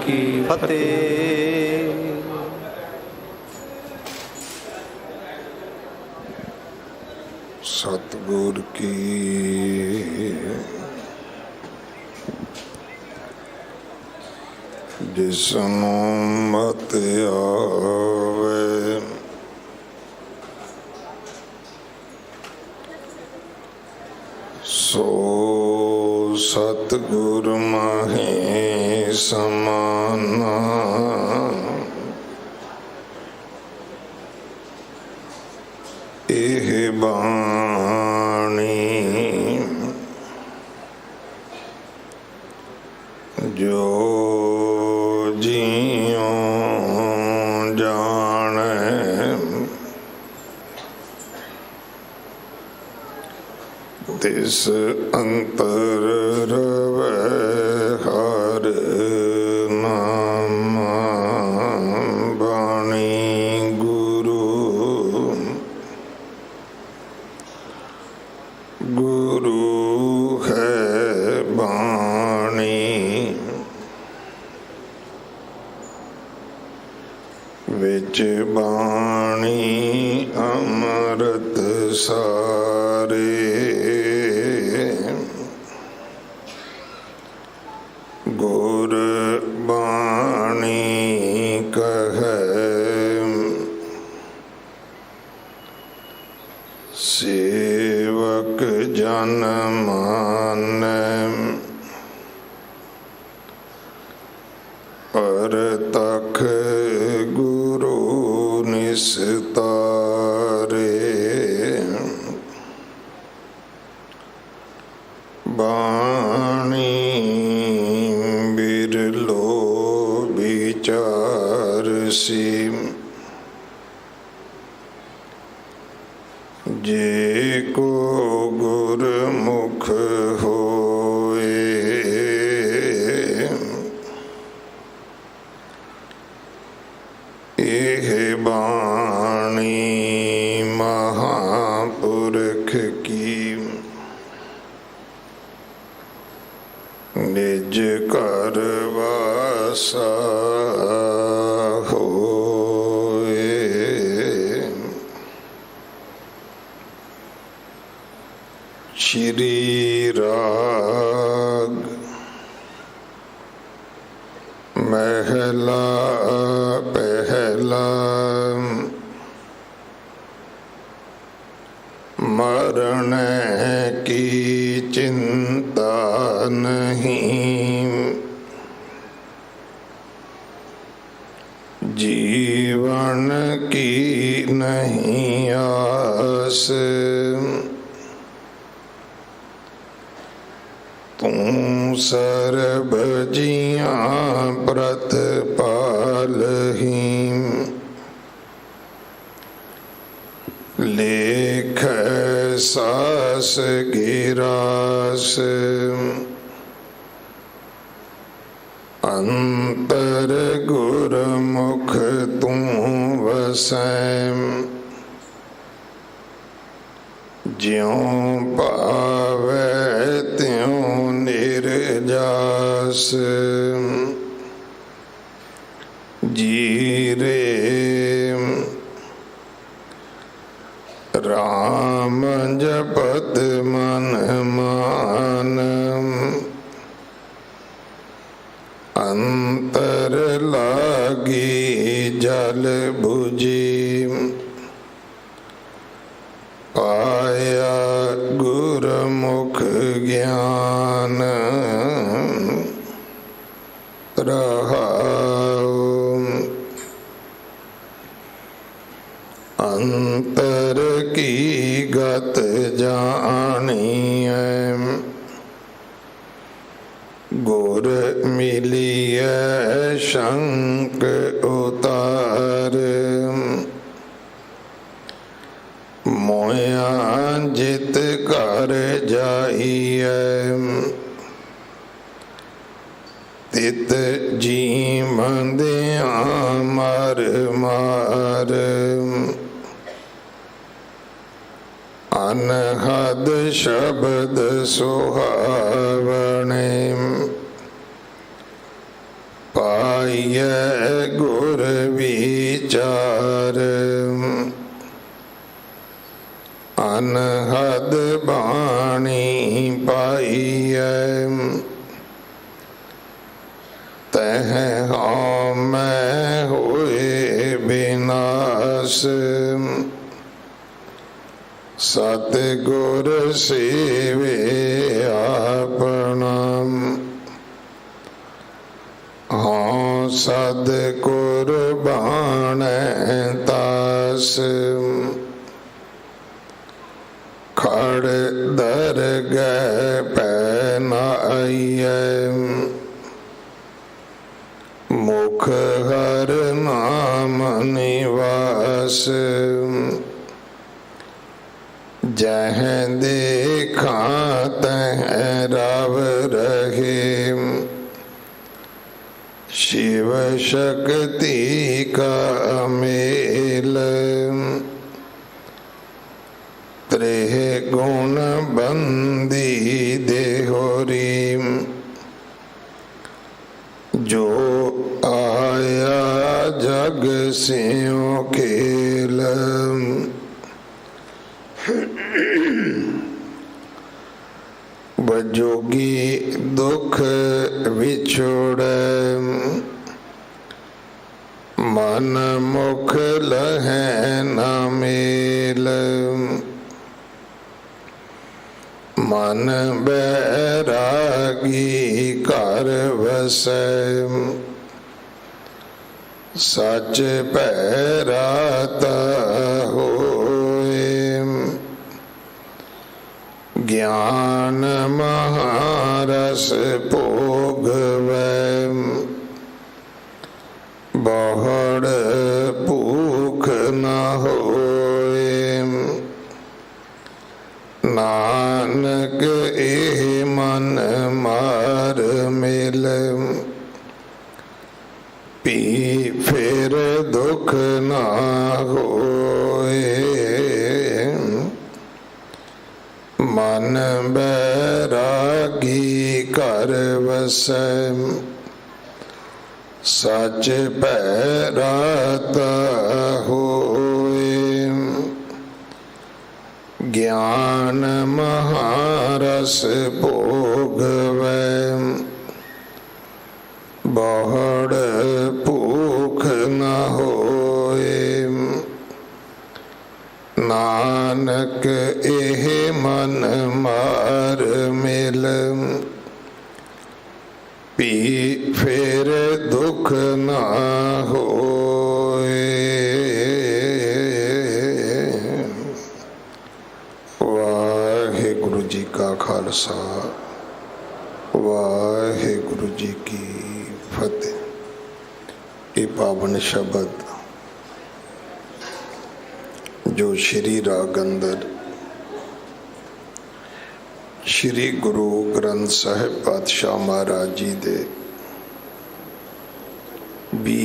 ਕੀ ਫਤਿਹ। ਸਤਿਗੁਰ ਕੀ ਜਿਸਨੂੰ ਮਤਿ ਆਵੇ, ਸੋ ਸਤਿਗੁਰ ਮਾਹੀ ਸਮਾਨਾ। ਇਹ ਬਾਣੀ ਜੋ ਜੀਉ ਜਾਣੈ, ਤਿਸ ਅੰਤਰ ਰਵੈ ਹਰਿ ਨਾਮ। ਬਾਣੀ ਗੁਰੂ ਗੁਰੂ ਹੈ ਬਾਣੀ, ਵਿੱਚ ਬਾਣੀ ਅੰਮ੍ਰਿਤ ਸਾਰੇ। ਗੁਰ ਬਾਣੀ ਕਹੈ ਸੇਵਕ ਜਨ ਮਾਨੈ, ਪਰਤਖ ਗੁਰੂ ਨਿਸਤਾਰੇ। ਬਾਣੀ ਬਿਰਲੋ ਵਿਚਾਰ ਸੀ, ਜੇ ਕੋ ਗੁਰਮੁਖ ਹੋਏ। ਇਹ ਬਾਣੀ ਮਹਾਂਪੁਰਖ ਕੀ, ਨਿਜ ਘਰ ਵਾਸਾ ਹੋਏ। ਸ਼੍ਰੀ ਰਾਗ ਮਹਿਲਾ ਪਹਿਲਾ। ਮਰਨ ਕੀ ਚਿੰਤਾ ਨਹੀਂ, ਜੀਵਨ ਕੀ ਨਹੀਂ ਆਸ। ਤੂੰ ਸਰਬ ਜੀਆਂ ਪ੍ਰਤਪਾਲਹੀਂ, ਲੇਖ ਸਾਸ ਗਿਰਾਸ। ਅੰਤਰ ਗੁਰਮੁਖ ਤੂੰ ਵਸੈ, ਜਿਉ ਭਾਵੈ ਤਿਉ ਨਿਰਜਾਸ। ਜੀਰੇ ਰਾਮ ਜਪਤ ਮਨ ਮਾਨ, ਅੰਤਰ ਲਾਗੀ ਜਲ ਬੁਝੀ। ਪਾਇਆ ਗੁਰਮੁਖ ਗਿਆਨ, ਰਹਾਉ ਅੰਤਰ ਕੀ ਗਤ ਜਾਣੀਐ। ਗੁਰ ਮਿਲੀਐ ਸ਼ੰਕ ਉਤਾਰ, ਮੋਇਆ ਜਿਤ ਘਰ ਜਾਈਐ। ਤਿਤ ਜੀਵੰਦਿਆਂ ਮਰ ਮਾਰ, ਅਨਹਦ ਸ਼ਬਦ ਸੁਹਾਵਣੇ। ਪਾਈਐ ਗੁਰ ਵਿਚਾਰ ਅਨਹਦ ਬਾਣੀ ਪਾਈਐ ਤਹ ਹਉ ਮੈਂ ਹੋਏ ਬਿਨਾਸ਼ ਸਤਿਗੁਰ ਸੇਵੇ ਆਪਣਾ ਹਉ ਸਦ ਕੁਰਬਾਨੈ ਤਾਸ ਖੜ ਦਰਗਹਿ ਪੈ ਨ ਆਈਐ ਮੁਖ ਹਰ ਨਾਮ ਨਿਵਾਸ ਜਹ ਦੇਖਾਂ ਤਹ ਰਵ ਰਹੇ शिव शक्ति का मेल त्रेह गुण बंदी देहोरी जो आया जग सियों खेल बजोगी दुख विछोड़ मन मुख लहै न मेल मन बैरागी घर वसै सच पैराता होए ज्ञान महारस भोगवै बहुड़ भूख न होए नानक एह मन मार मिल पी फिर दुख न होए मन बैरागी घर वसै सच पैराता होए ज्ञान महारस भोगवै बहुड़ भूख न होए नानक एह मन मार मिल पी फिर दुख न होए। वाहिगुरु जी का खालसा वाहिगुरु जी की फतेह। ये पावन शब्द जो श्री राग अंदर श्री गुरु ग्रंथ साहिब पातशाह महाराज जी दे भी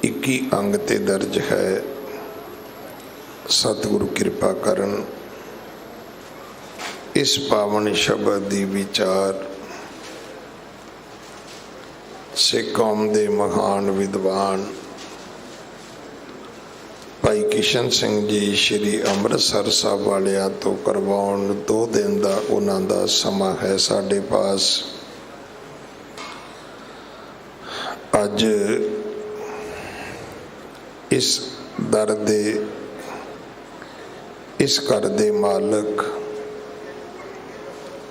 21 अंग ते दर्ज है। सतगुरु कृपा करन इस पावन शब्द दी विचार सिख कौम दे महान विद्वान भाई किशन सिंह जी श्री अमृतसर साहब वालिया तो करवाउण 2 दिन का उन्हों का समा है साढ़े पास। अज इस दर दे इस घर दे मालक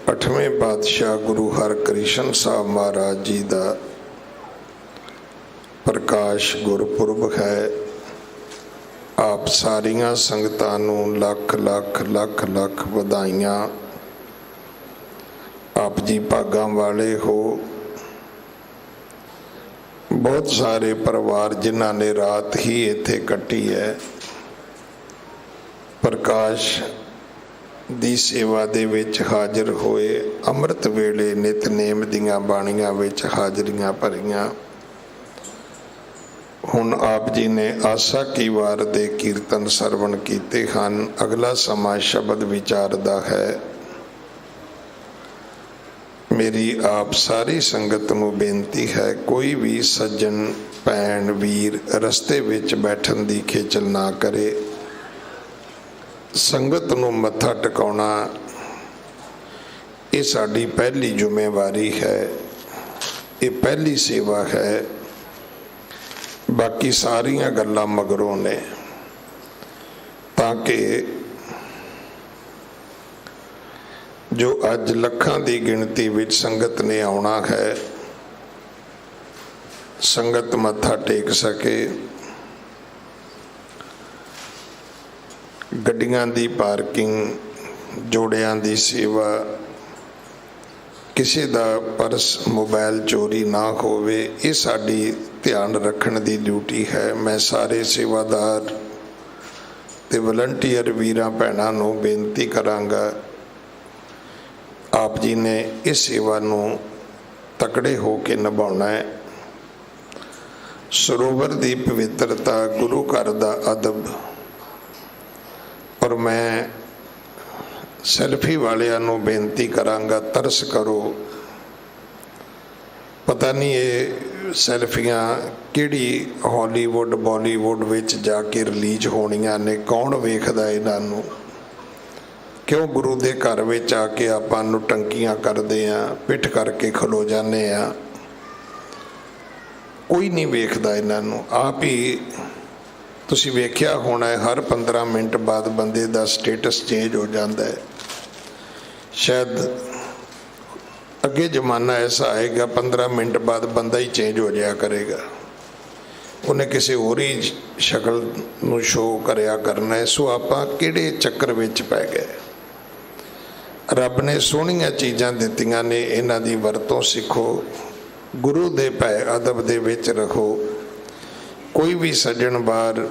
8वें पातशाह गुरु हरकृष्ण साहब महाराज जी का प्रकाश गुरपुरब है। आप सारिया संगतां नूं लख लख लख लख वधाइयां। आप जी भागां वाले हो। बहुत सारे परिवार जिन्हां ने रात ही इत्थे कट्टी है प्रकाश दी सेवा दे विच हाजिर होए। अमृत वेले नितनेम दीआं बाणियां विच हाजरियां भरियां। हुण आप जी ने आसा की वार दे कीर्तन सरवण कीते हैं। अगला समा शब्द विचार दा है। मेरी आप सारी संगत नूं बेनती है, कोई भी सज्जन भैन वीर रस्ते विच बैठन दी खेचल ना करे। संगत नूं मत्था टिकाउणा ये साडी पहली जिम्मेवारी है, ये पहली सेवा है। बाकी सारियां गल्लां मगरों ने, ताकि जो अज लखां दी गिणती विच संगत ने आउणा है, संगत मत्था टेक सके। गड्डियां दी पार्किंग, जोड़ियां दी सेवा, किसी दा पर्स मोबाइल चोरी ना होवे, ये साडी ध्यान रखने दी ड्यूटी है। मैं सारे सेवादार ते वलंटीयर वीरां भैणां नूं बेनती करांगा, आप जी ने इस सेवा नूं तकड़े हो के निभाउणा है। सरोवर दी पवित्रता, गुरु घर दा अदब, और मैं सैल्फी वालियां नूं बेनती करांगा, तरस करो। पता नहीं ये सैल्फियां किहड़ी हॉलीवुड बॉलीवुड विच जाके रिलीज होणियां ने, कौन वेखदा इन्हां नूं? क्यों गुरु दे घर विच आके आपां नूं टंकियां करदे आ, पिठ करके खलो जाने आ, कोई नहीं वेखदा इन्हां नूं। आप ही तुसीं वेखिया होना है, हर 15 मिनट बाद बंदे दा स्टेटस चेंज हो जाता है। शायद अगे जमाना ऐसा आएगा 15 मिनट बाद बंदा ही चेंज हो जाया करेगा, उन्हें किसी होर ही शक्ल नूं शो करया करना है। सो आपां किहड़े चक्कर विच पै गए? रब ने सोहणियां चीज़ां दित्तियां ने, इन्हां दी वरतों सीखो, गुरु दे भै अदब दे विच रखो। कोई भी सज्जण बाहर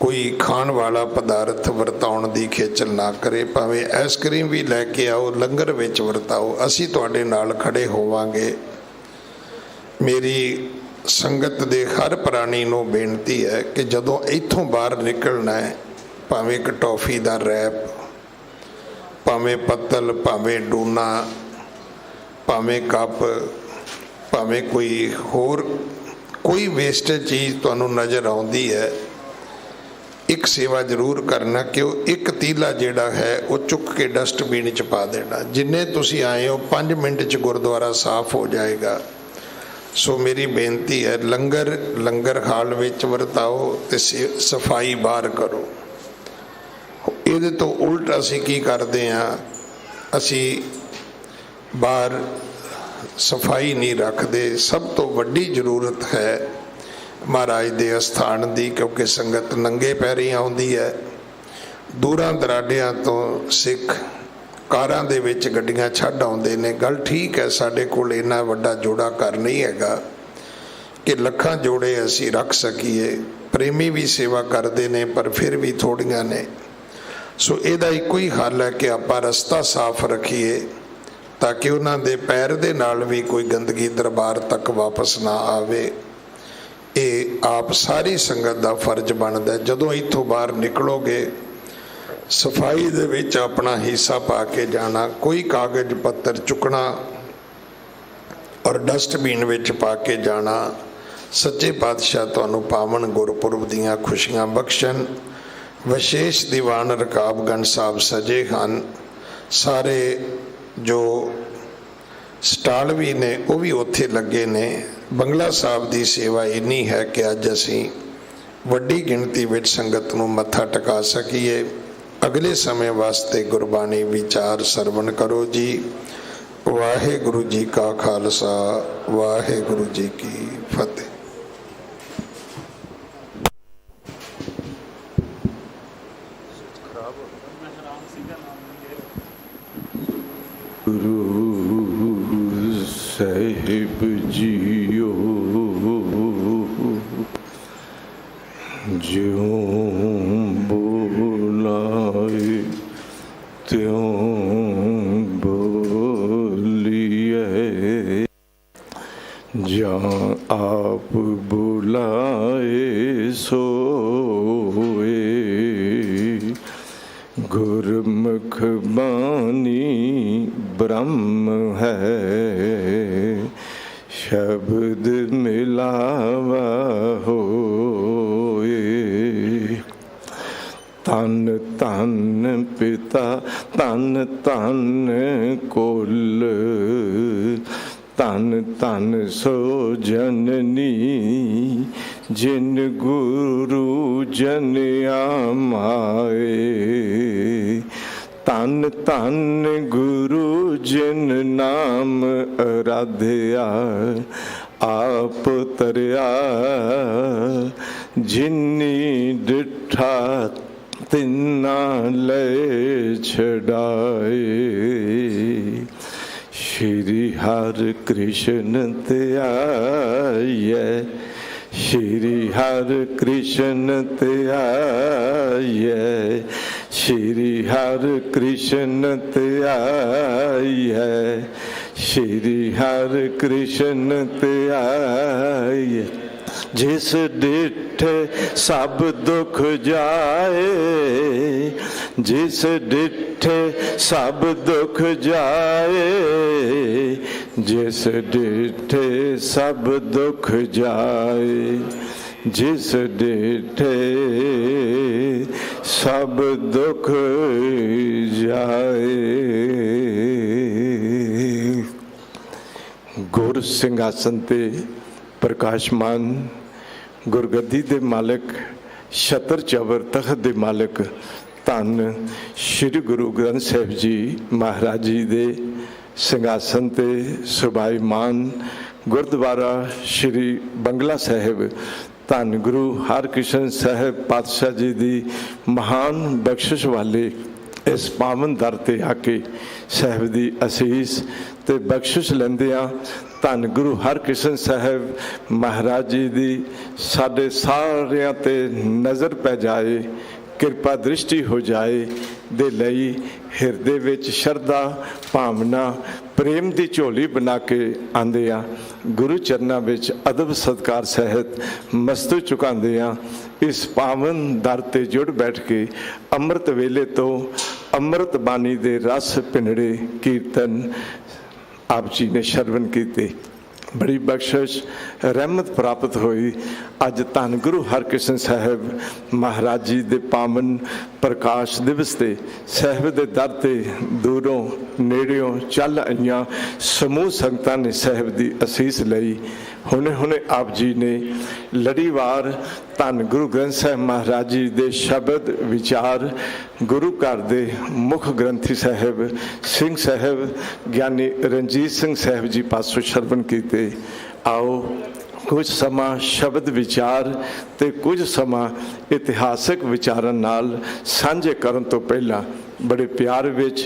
कोई खाण वाला पदार्थ वरताउण दी खेचल ना करे, भावें आइसक्रीम भी लैके आओ, लंगर विच वरताओ, असीं तुहाडे नाल खड़े होवांगे। मेरी संगत दे हर प्राणी नूं बेनती है कि जदों इत्थों बाहर निकलना है, भावें एक टॉफी दा रैप, भावें पत्तल, भावें डूना, भावें कप, भावें कोई होर कोई वेस्टेज चीज़ तुहानूं नज़र आउंदी है, एक सेवा जरूर करना कि वो एक तीला जिहड़ा है वो चुक के डस्टबिन च पा देना। जिन्ने तुसीं आए हो 5 मिनट च गुरुद्वारा साफ हो जाएगा। सो मेरी बेनती है, लंगर हाल विच वरताओ ते सफाई बाहर करो। इहदे तो उल्ट असीं की करदे हां, असीं बाहर सफाई नहीं रखते। सब तो वड्डी जरूरत है महाराज दे अस्थान दी, क्योंकि संगत नंगे पैरी आउंदी है। दूरां दराडियां तो सिख कारां दे विच गड्डियां छड्ड आउंदे ने। गल ठीक है, साडे कोल इन्ना वड्डा जोड़ा घर नहीं हैगा कि लखां जोड़े असीं रख सकीए। प्रेमी भी सेवा करते ने, पर फिर भी थोड़ियां ने। सो इहदा इक्को ही हल है कि आपां रस्ता साफ रखीए, ताकि उन्हां दे पैर दे नाल भी कोई गंदगी दरबार तक वापस ना आवे। ये आप सारी संगत का फर्ज बनता है। जदों इत्थों बाहर निकलोगे, सफाई दे विच अपना हिस्सा पा के जाना। कोई कागज पत्तर चुकना और डस्टबिन विच पा के जाना। सच्चे पातशाह तुहानूं पावन गुरपुरब दीआं खुशियां बख्शण। विशेष दीवान रकाबगंज साहब सजे हैं, सारे जो स्टाल भी ने वो भी उत्थे लगे ने। बंगला साहब की सेवा इन्नी है कि अज असीं वड्डी गिणती विच संगत नूं मत्था टिका सकीए। अगले समय वास्ते गुरबाणी विचार सरवण करो जी। वाहिगुरू जी का खालसा, वाहिगुरू जी की फतेह। गुरु साहिब जियो ज्यों बोलाए त्यों बोलिए, जहाँ आप बुलाए सोए। गुरमुख बानी ब्रह्म है, शब्द मिलावा होए। तन तन पिता तन तन कुल, तन तन सो जननी, जिन गुरु जन आमाए। तन तन गुरु जिन नाम आराध्या, आप तरिया जिन्नी डिठा, तिन्ना ले छड़ाए। श्री हरि कृष्ण त्याय, श्री हरि कृष्ण त्याय, श्री हरि कृष्ण त्याय, श्री हरि कृष्ण त्याय। जिस डिठे सब दुख जाए, जिस डिठे सब दुख जाए, जिस डिठे सब दुख जाए, जिस डिठे सब दुख जाए। गुर ਸਿੰਘਾਸਨ ਤੇ प्रकाशमान गुरगद्दी दे मालिक, छतर चवर तख्त दे मालिक धन श्री गुरु ग्रंथ साहिब जी महाराज जी दे ਸਿੰਘਾਸਨ ते सुभाईमान गुरुद्वारा श्री बंगला साहिब धन गुरु हरकृष्ण साहिब पातशाह जी दी महान बख्शिश वाले इस पावन दर ते आके साहिब दी असीस ते बख्शिश लैंदियां धन गुरु हरकृष्ण साहिब महाराज जी दी साडे सारियां ते नज़र पै जाए, किरपा दृष्टि हो जाए दे लई हिरदे विच शरधा भावना प्रेम दी झोली बना के आंदे आ। गुरु चरनां विच अदब सत्कार सहित मस्तू चुकांदे आ। इस पावन दर ते जुड़ बैठ के अमृत वेले तो अमृत बानी दे रस पिंडे कीर्तन आप जी ने श्रवण कीते, बड़ी बख्शिश रहमत प्राप्त हुई। अज धन गुरु हरकृष्ण साहिब महाराज जी दे पावन प्रकाश दिवस ते साहिब दे दर ते दूरों नेड़ियों चल आईयां समूह संगतां ने साहिब दी असीस लई। हुणे हुणे आप जी ने लड़ीवार धन गुरु ग्रंथ साहिब महाराज जी दे शब्द विचार गुरु घर दे मुख ग्रंथी साहिब सिंह साहिब ज्ञानी रणजीत सिंह साहिब जी पासों श्रवण कीते। आओ कुछ समा शब्द विचार ते कुछ समा इतिहासक विचारां नाल सांझे करन तो पहला बड़े प्यार विच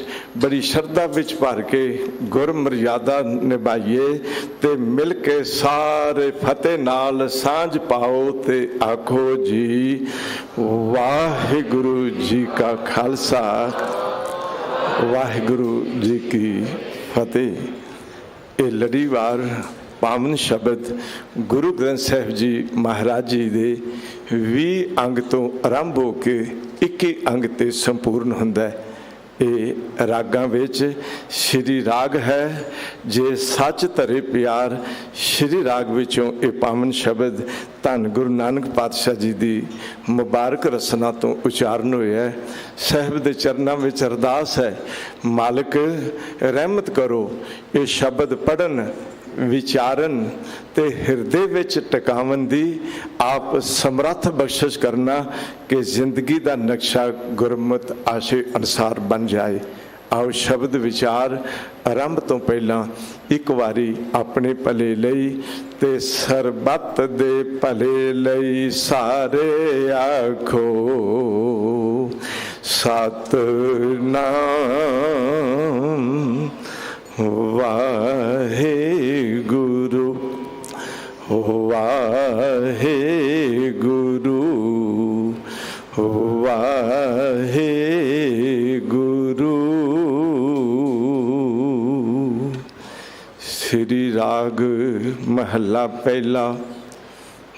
बड़ी श्रद्धा विच भर के गुर मर्यादा निभाइए ते मिल के सारे फतेह नाल सांझ पाओ ते आखो जी वाहिगुरु जी का खालसा वाहिगुरु जी की फतेह। ये लड़ीवार पावन शब्द गुरु ग्रंथ साहिब जी महाराज जी दे 20 अंग तो आरंभ हो के 21 अंग ते संपूर्ण हुंदा है। ये रागां विच श्री राग है जे सच धरे प्यार। श्री राग विचों ये पावन शब्द धन गुरु नानक पातशाह जी दी मुबारक रसना तो उचारण होया है। साहिब दे चरनां विच अरदास है, मालिक रहमत करो ये शब्द पढ़न विचारन ते हिरदे विच टकावन दी आप समर्थ बख्शिश करना कि जिंदगी दा नक्शा गुरमत आशे अनुसार बन जाए। आओ शब्द विचार आरंभ तो पहला एक बारी अपने भले लई ते सरबत दे भले लई सारे आखो सतनाम वाहेगुरु वाहेगुरु वाहेगुरु। श्री राग महला पहला।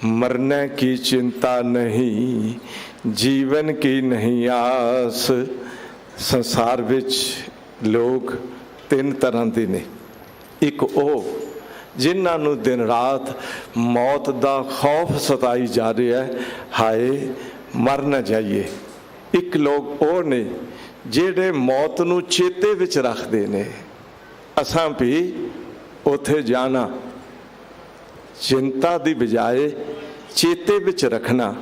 मरने की चिंता नहीं, जीवन की नहीं आस। संसार विच लोग ਤਿੰਨ ਤਰ੍ਹਾਂ ਦੇ ਨੇ। ਇੱਕ ਉਹ ਜਿਨ੍ਹਾਂ ਨੂੰ ਦਿਨ ਰਾਤ ਮੌਤ ਦਾ ਖੌਫ ਸਤਾਈ ਜਾ ਰਿਹਾ ਹੈ, ਹਾਏ ਮਰ ਨਾ ਜਾਈਏ। ਇੱਕ ਲੋਕ ਉਹ ਨੇ ਜਿਹੜੇ ਮੌਤ ਨੂੰ ਚੇਤੇ ਵਿੱਚ ਰੱਖਦੇ ਨੇ, ਅਸਾਂ ਵੀ ਉੱਥੇ ਜਾਣਾ। ਚਿੰਤਾ ਦੀ ਬਜਾਏ ਚੇਤੇ ਵਿੱਚ ਰੱਖਣਾ।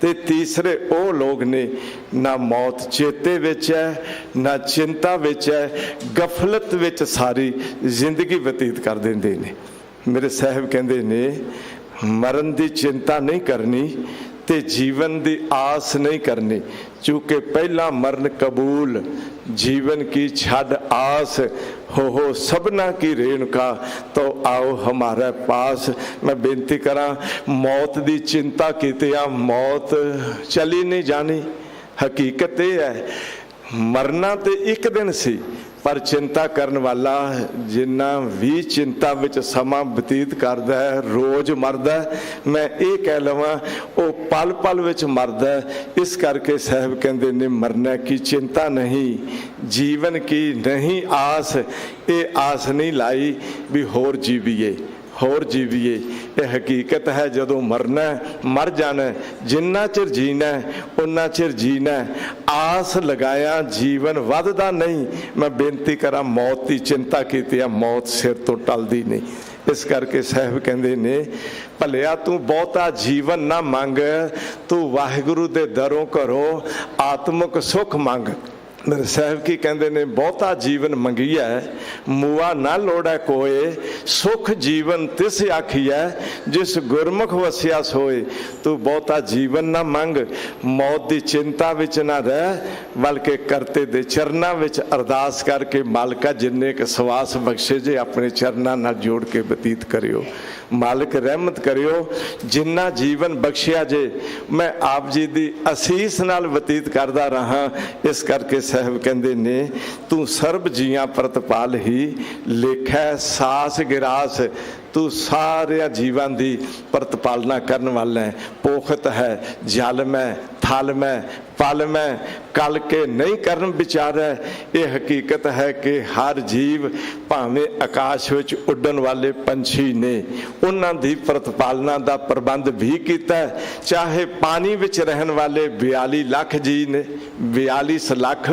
ਤੇ ਤੀਸਰੇ ਉਹ ਲੋਕ ਨੇ ਨਾ ਮੌਤ ਚੇਤੇ ਵਿੱਚ ਹੈ ਨਾ ਚਿੰਤਾ ਵਿੱਚ ਹੈ, ਗਫਲਤ ਵਿੱਚ ਸਾਰੀ ਜ਼ਿੰਦਗੀ ਬਤੀਤ ਕਰ ਦਿੰਦੇ ਨੇ। ਮੇਰੇ ਸਾਹਿਬ ਕਹਿੰਦੇ ਨੇ ਮਰਨ ਦੀ ਚਿੰਤਾ ਨਹੀਂ ਕਰਨੀ ਤੇ ਜੀਵਨ ਦੀ ਆਸ ਨਹੀਂ ਕਰਨੀ, ਚूँकि पहला मरण कबूल जीवन की छड़ आस हो सबना की रेणुका तो आओ हमारे पास। मैं बेनती करा मौत की चिंता कीतिया मौत चली नहीं जानी। हकीकत ये है मरना तो एक दिन सी, पर चिंता करन वाला जिन्ना भी चिंता विच समा बतीत करदा है रोज़ मरदा है। मैं ये कह लवां वो पल पल विच मरदा है। इस करके साहब कहंदे ने मरने की चिंता नहीं, जीवन की नहीं आस। ये आस नहीं लाई भी होर जीवीए होर जीवीए। ये हकीकत है जदों मरना मर जाना, जिन्ना चिर जीना उन्ना चिर जीना। आस लगाया जीवन वधदा नहीं। मैं बेनती करा मौत की चिंता की मौत सिर तो टलदी नहीं। इस करके साहब कहंदे ने भलिया तू बहुता जीवन ना मंग, तू वाहिगुरु दे दरों घरों आत्मक सुख मंग। मेरे साहब की कहते ने बहुता जीवन मंगिया मुआ ना लोड़ा कोए, सुख जीवन तिस आखिया जिस गुरमुख वसिया सोए। तू बहुता जीवन ना मंग, मौत की चिंता विच ना रह, बल्कि करते दे चरना विच अरदास करके मालिका जिन्ने क सवास बख्शे जे अपने चरना नाल जोड़ के बतीत करियो। मालिक रहमत करियो जिन्ना जीवन बख्शिया जे मैं आप जी दी असीस नाल बतीत करदा रहा। इस करके साहब कहंदे ने तू सर्ब जियां प्रतपाल ही लेखै सास गिरास। तू सारे जीवां दी प्रतिपालना करन वाला है। पोखत है जल में थल में पल में कल के नहीं करन विचार है। ये हकीकत है कि हर जीव भावें आकाश विच उड़न वाले पंछी ने उन्हां दी प्रतिपालना दा प्रबंध भी कीता है। चाहे पानी विच रहन वाले 42 लाख जी ने, 42 लाख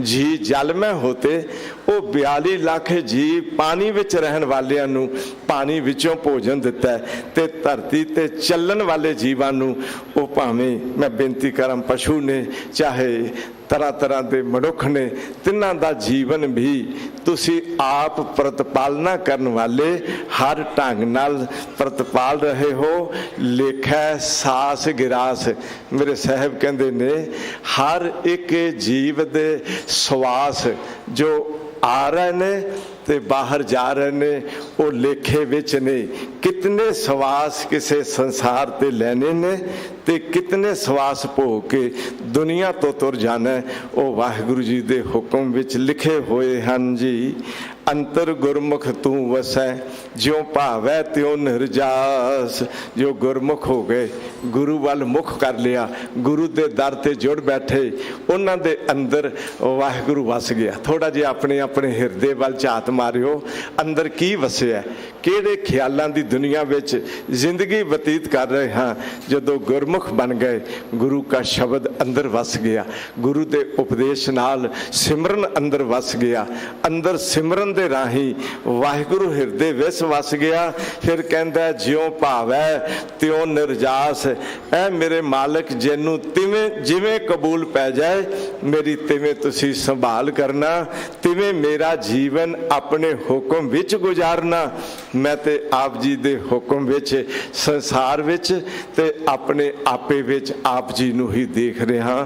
जी जल में होते, वो 42 लाख जी पानी विच रहन वालियां नूं पानी विचों भोजन दिता है। ते धरती ते चलन वाले जीवां नूं वो भावें मैं बेनती करां पशु ने चाहे तरह तरह के मनुख ने, तिन्हां दा जीवन भी तुसी आप प्रतिपालना करन वाले हर ढंग नाल प्रतिपाल रहे हो। लेखा सास गिरास। मेरे साहब कहंदे ने हर एक जीव दे सवास जो आ रहे ने ते बाहर जा रहे ने वो लेखे विच ने। कितने सवास किसे संसार ते लैने ने ते कितने सवास भोग के दुनिया तो तुर जाना है, वो वाहिगुरु जी दे हुक्म विच लिखे हुए हैं जी। अंतर गुरमुख तू वसै ज्यों भावै त्यों निर्जास। जो गुरमुख हो गए, गुरु वाल मुख कर लिया, गुरु दे दर ते जुड़ बैठे, उन्हां दे अंदर वाहिगुरु वस गया। थोड़ा जिहा अपने अपने हिरदे वाल झात मारियो, अंदर की वसिया, किहड़े ख्यालां दी दुनिया विच जिंदगी बतीत कर रहे हाँ। जदों गुरमुख बन गए, गुरु का शब्द अंदर वस गया, गुरु दे उपदेश नाल सिमरन अंदर वस गया। अंदर सिमरन दे राही वाहिगुरु हिरदे विच वस गया। फिर कहंदा ज्यों भावै त्यों निर्जास। ऐ मेरे मालिक जिन्नू तिवें जिवें कबूल पै जाए, मेरी तिवें तुसी संभाल करना, तिवें मेरा जीवन अपने हुक्म विच गुजारना। मैं ते आप जी दे हुक्म विच संसार विच ते अपने आपे विच आप जी नू ही देख रहा।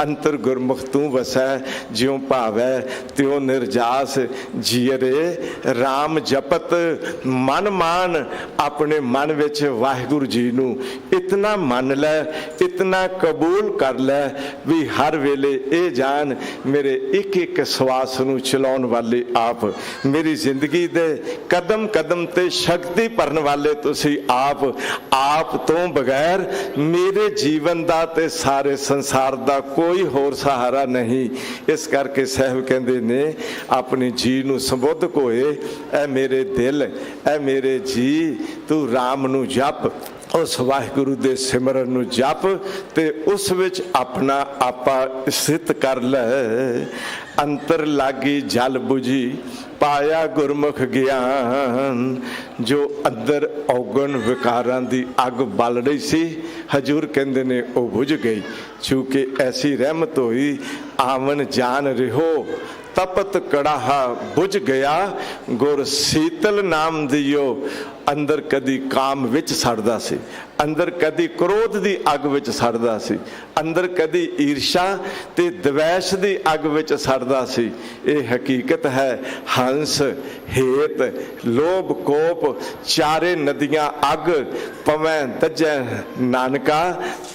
अंतर गुरमुख तू वसै ज्यों भावै त्यों निर्जास। जियरे राम जपत मन मान। अपने मन विच वाहिगुरु जी नू इतना मन लै, इतना कबूल कर लै भी हर वेले ये जान मेरे एक एक सवास नू चलाउण वाले आप, मेरी जिंदगी दे कदम कदम ते शक्ति भरन वाले तुसी आप। आप तो बगैर मेरे जीवन दा ते सारे संसार दा कोई होर सहारा नहीं। इस करके साहब कहंदे ने अपने जी नू संभाल ਸੰਬੋਧਕ ਹੋਏ, ਐ ਮੇਰੇ ਦਿਲ, ਐ ਮੇਰੇ ਜੀ, ਤੂੰ ਰਾਮ ਨੂੰ ਜਪ, ਉਸ ਵਾਹਿਗੁਰੂ ਦੇ ਸਿਮਰਨ ਨੂੰ ਜਪ ਤੇ ਉਸ ਵਿੱਚ ਆਪਣਾ ਆਪਾ ਸਥਿਤ ਕਰ ਲੈ। ਅੰਤਰ ਲਾਗੀ ਜਲ ਬੁਝੀ ਪਾਇਆ ਗੁਰਮੁਖ ਗਿਆਨ। ਜੋ ਅੰਦਰ ਔਗਣ ਵਿਕਾਰਾਂ ਦੀ ਅੱਗ ਬਲ ਰਹੀ ਸੀ, ਹਜੂਰ ਕਹਿੰਦੇ ਨੇ ਉਹ ਬੁਝ ਗਈ। ਚੂੰਕਿ ਐਸੀ ਰਹਿਮਤ ਹੋਈ, ਆਵਨ ਜਾਨ ਰਿਹੋ ਤਪਤ ਕੜਾਹਾ ਬੁਝ ਗਿਆ, ਗੁਰ ਸੀਤਲ ਨਾਮ ਦਿਓ। ਅੰਦਰ ਕਦੀ ਕਾਮ ਵਿੱਚ ਸੜਦਾ ਸੀ, ਅੰਦਰ ਕਦੀ ਕ੍ਰੋਧ ਦੀ ਅੱਗ ਵਿੱਚ ਸੜਦਾ ਸੀ, ਅੰਦਰ ਕਦੀ ਈਰਸ਼ਾ ਤੇ ਦਵੈਸ਼ ਦੀ ਅੱਗ ਵਿੱਚ ਸੜਦਾ ਸੀ। ਇਹ ਹਕੀਕਤ ਹੈ। ਹੰਸ ਹੇਤ ਲੋਭ ਕੋਪ ਚਾਰੇ ਨਦੀਆਂ ਅੱਗ, ਪਵੈ ਤਜੈ ਨਾਨਕਾ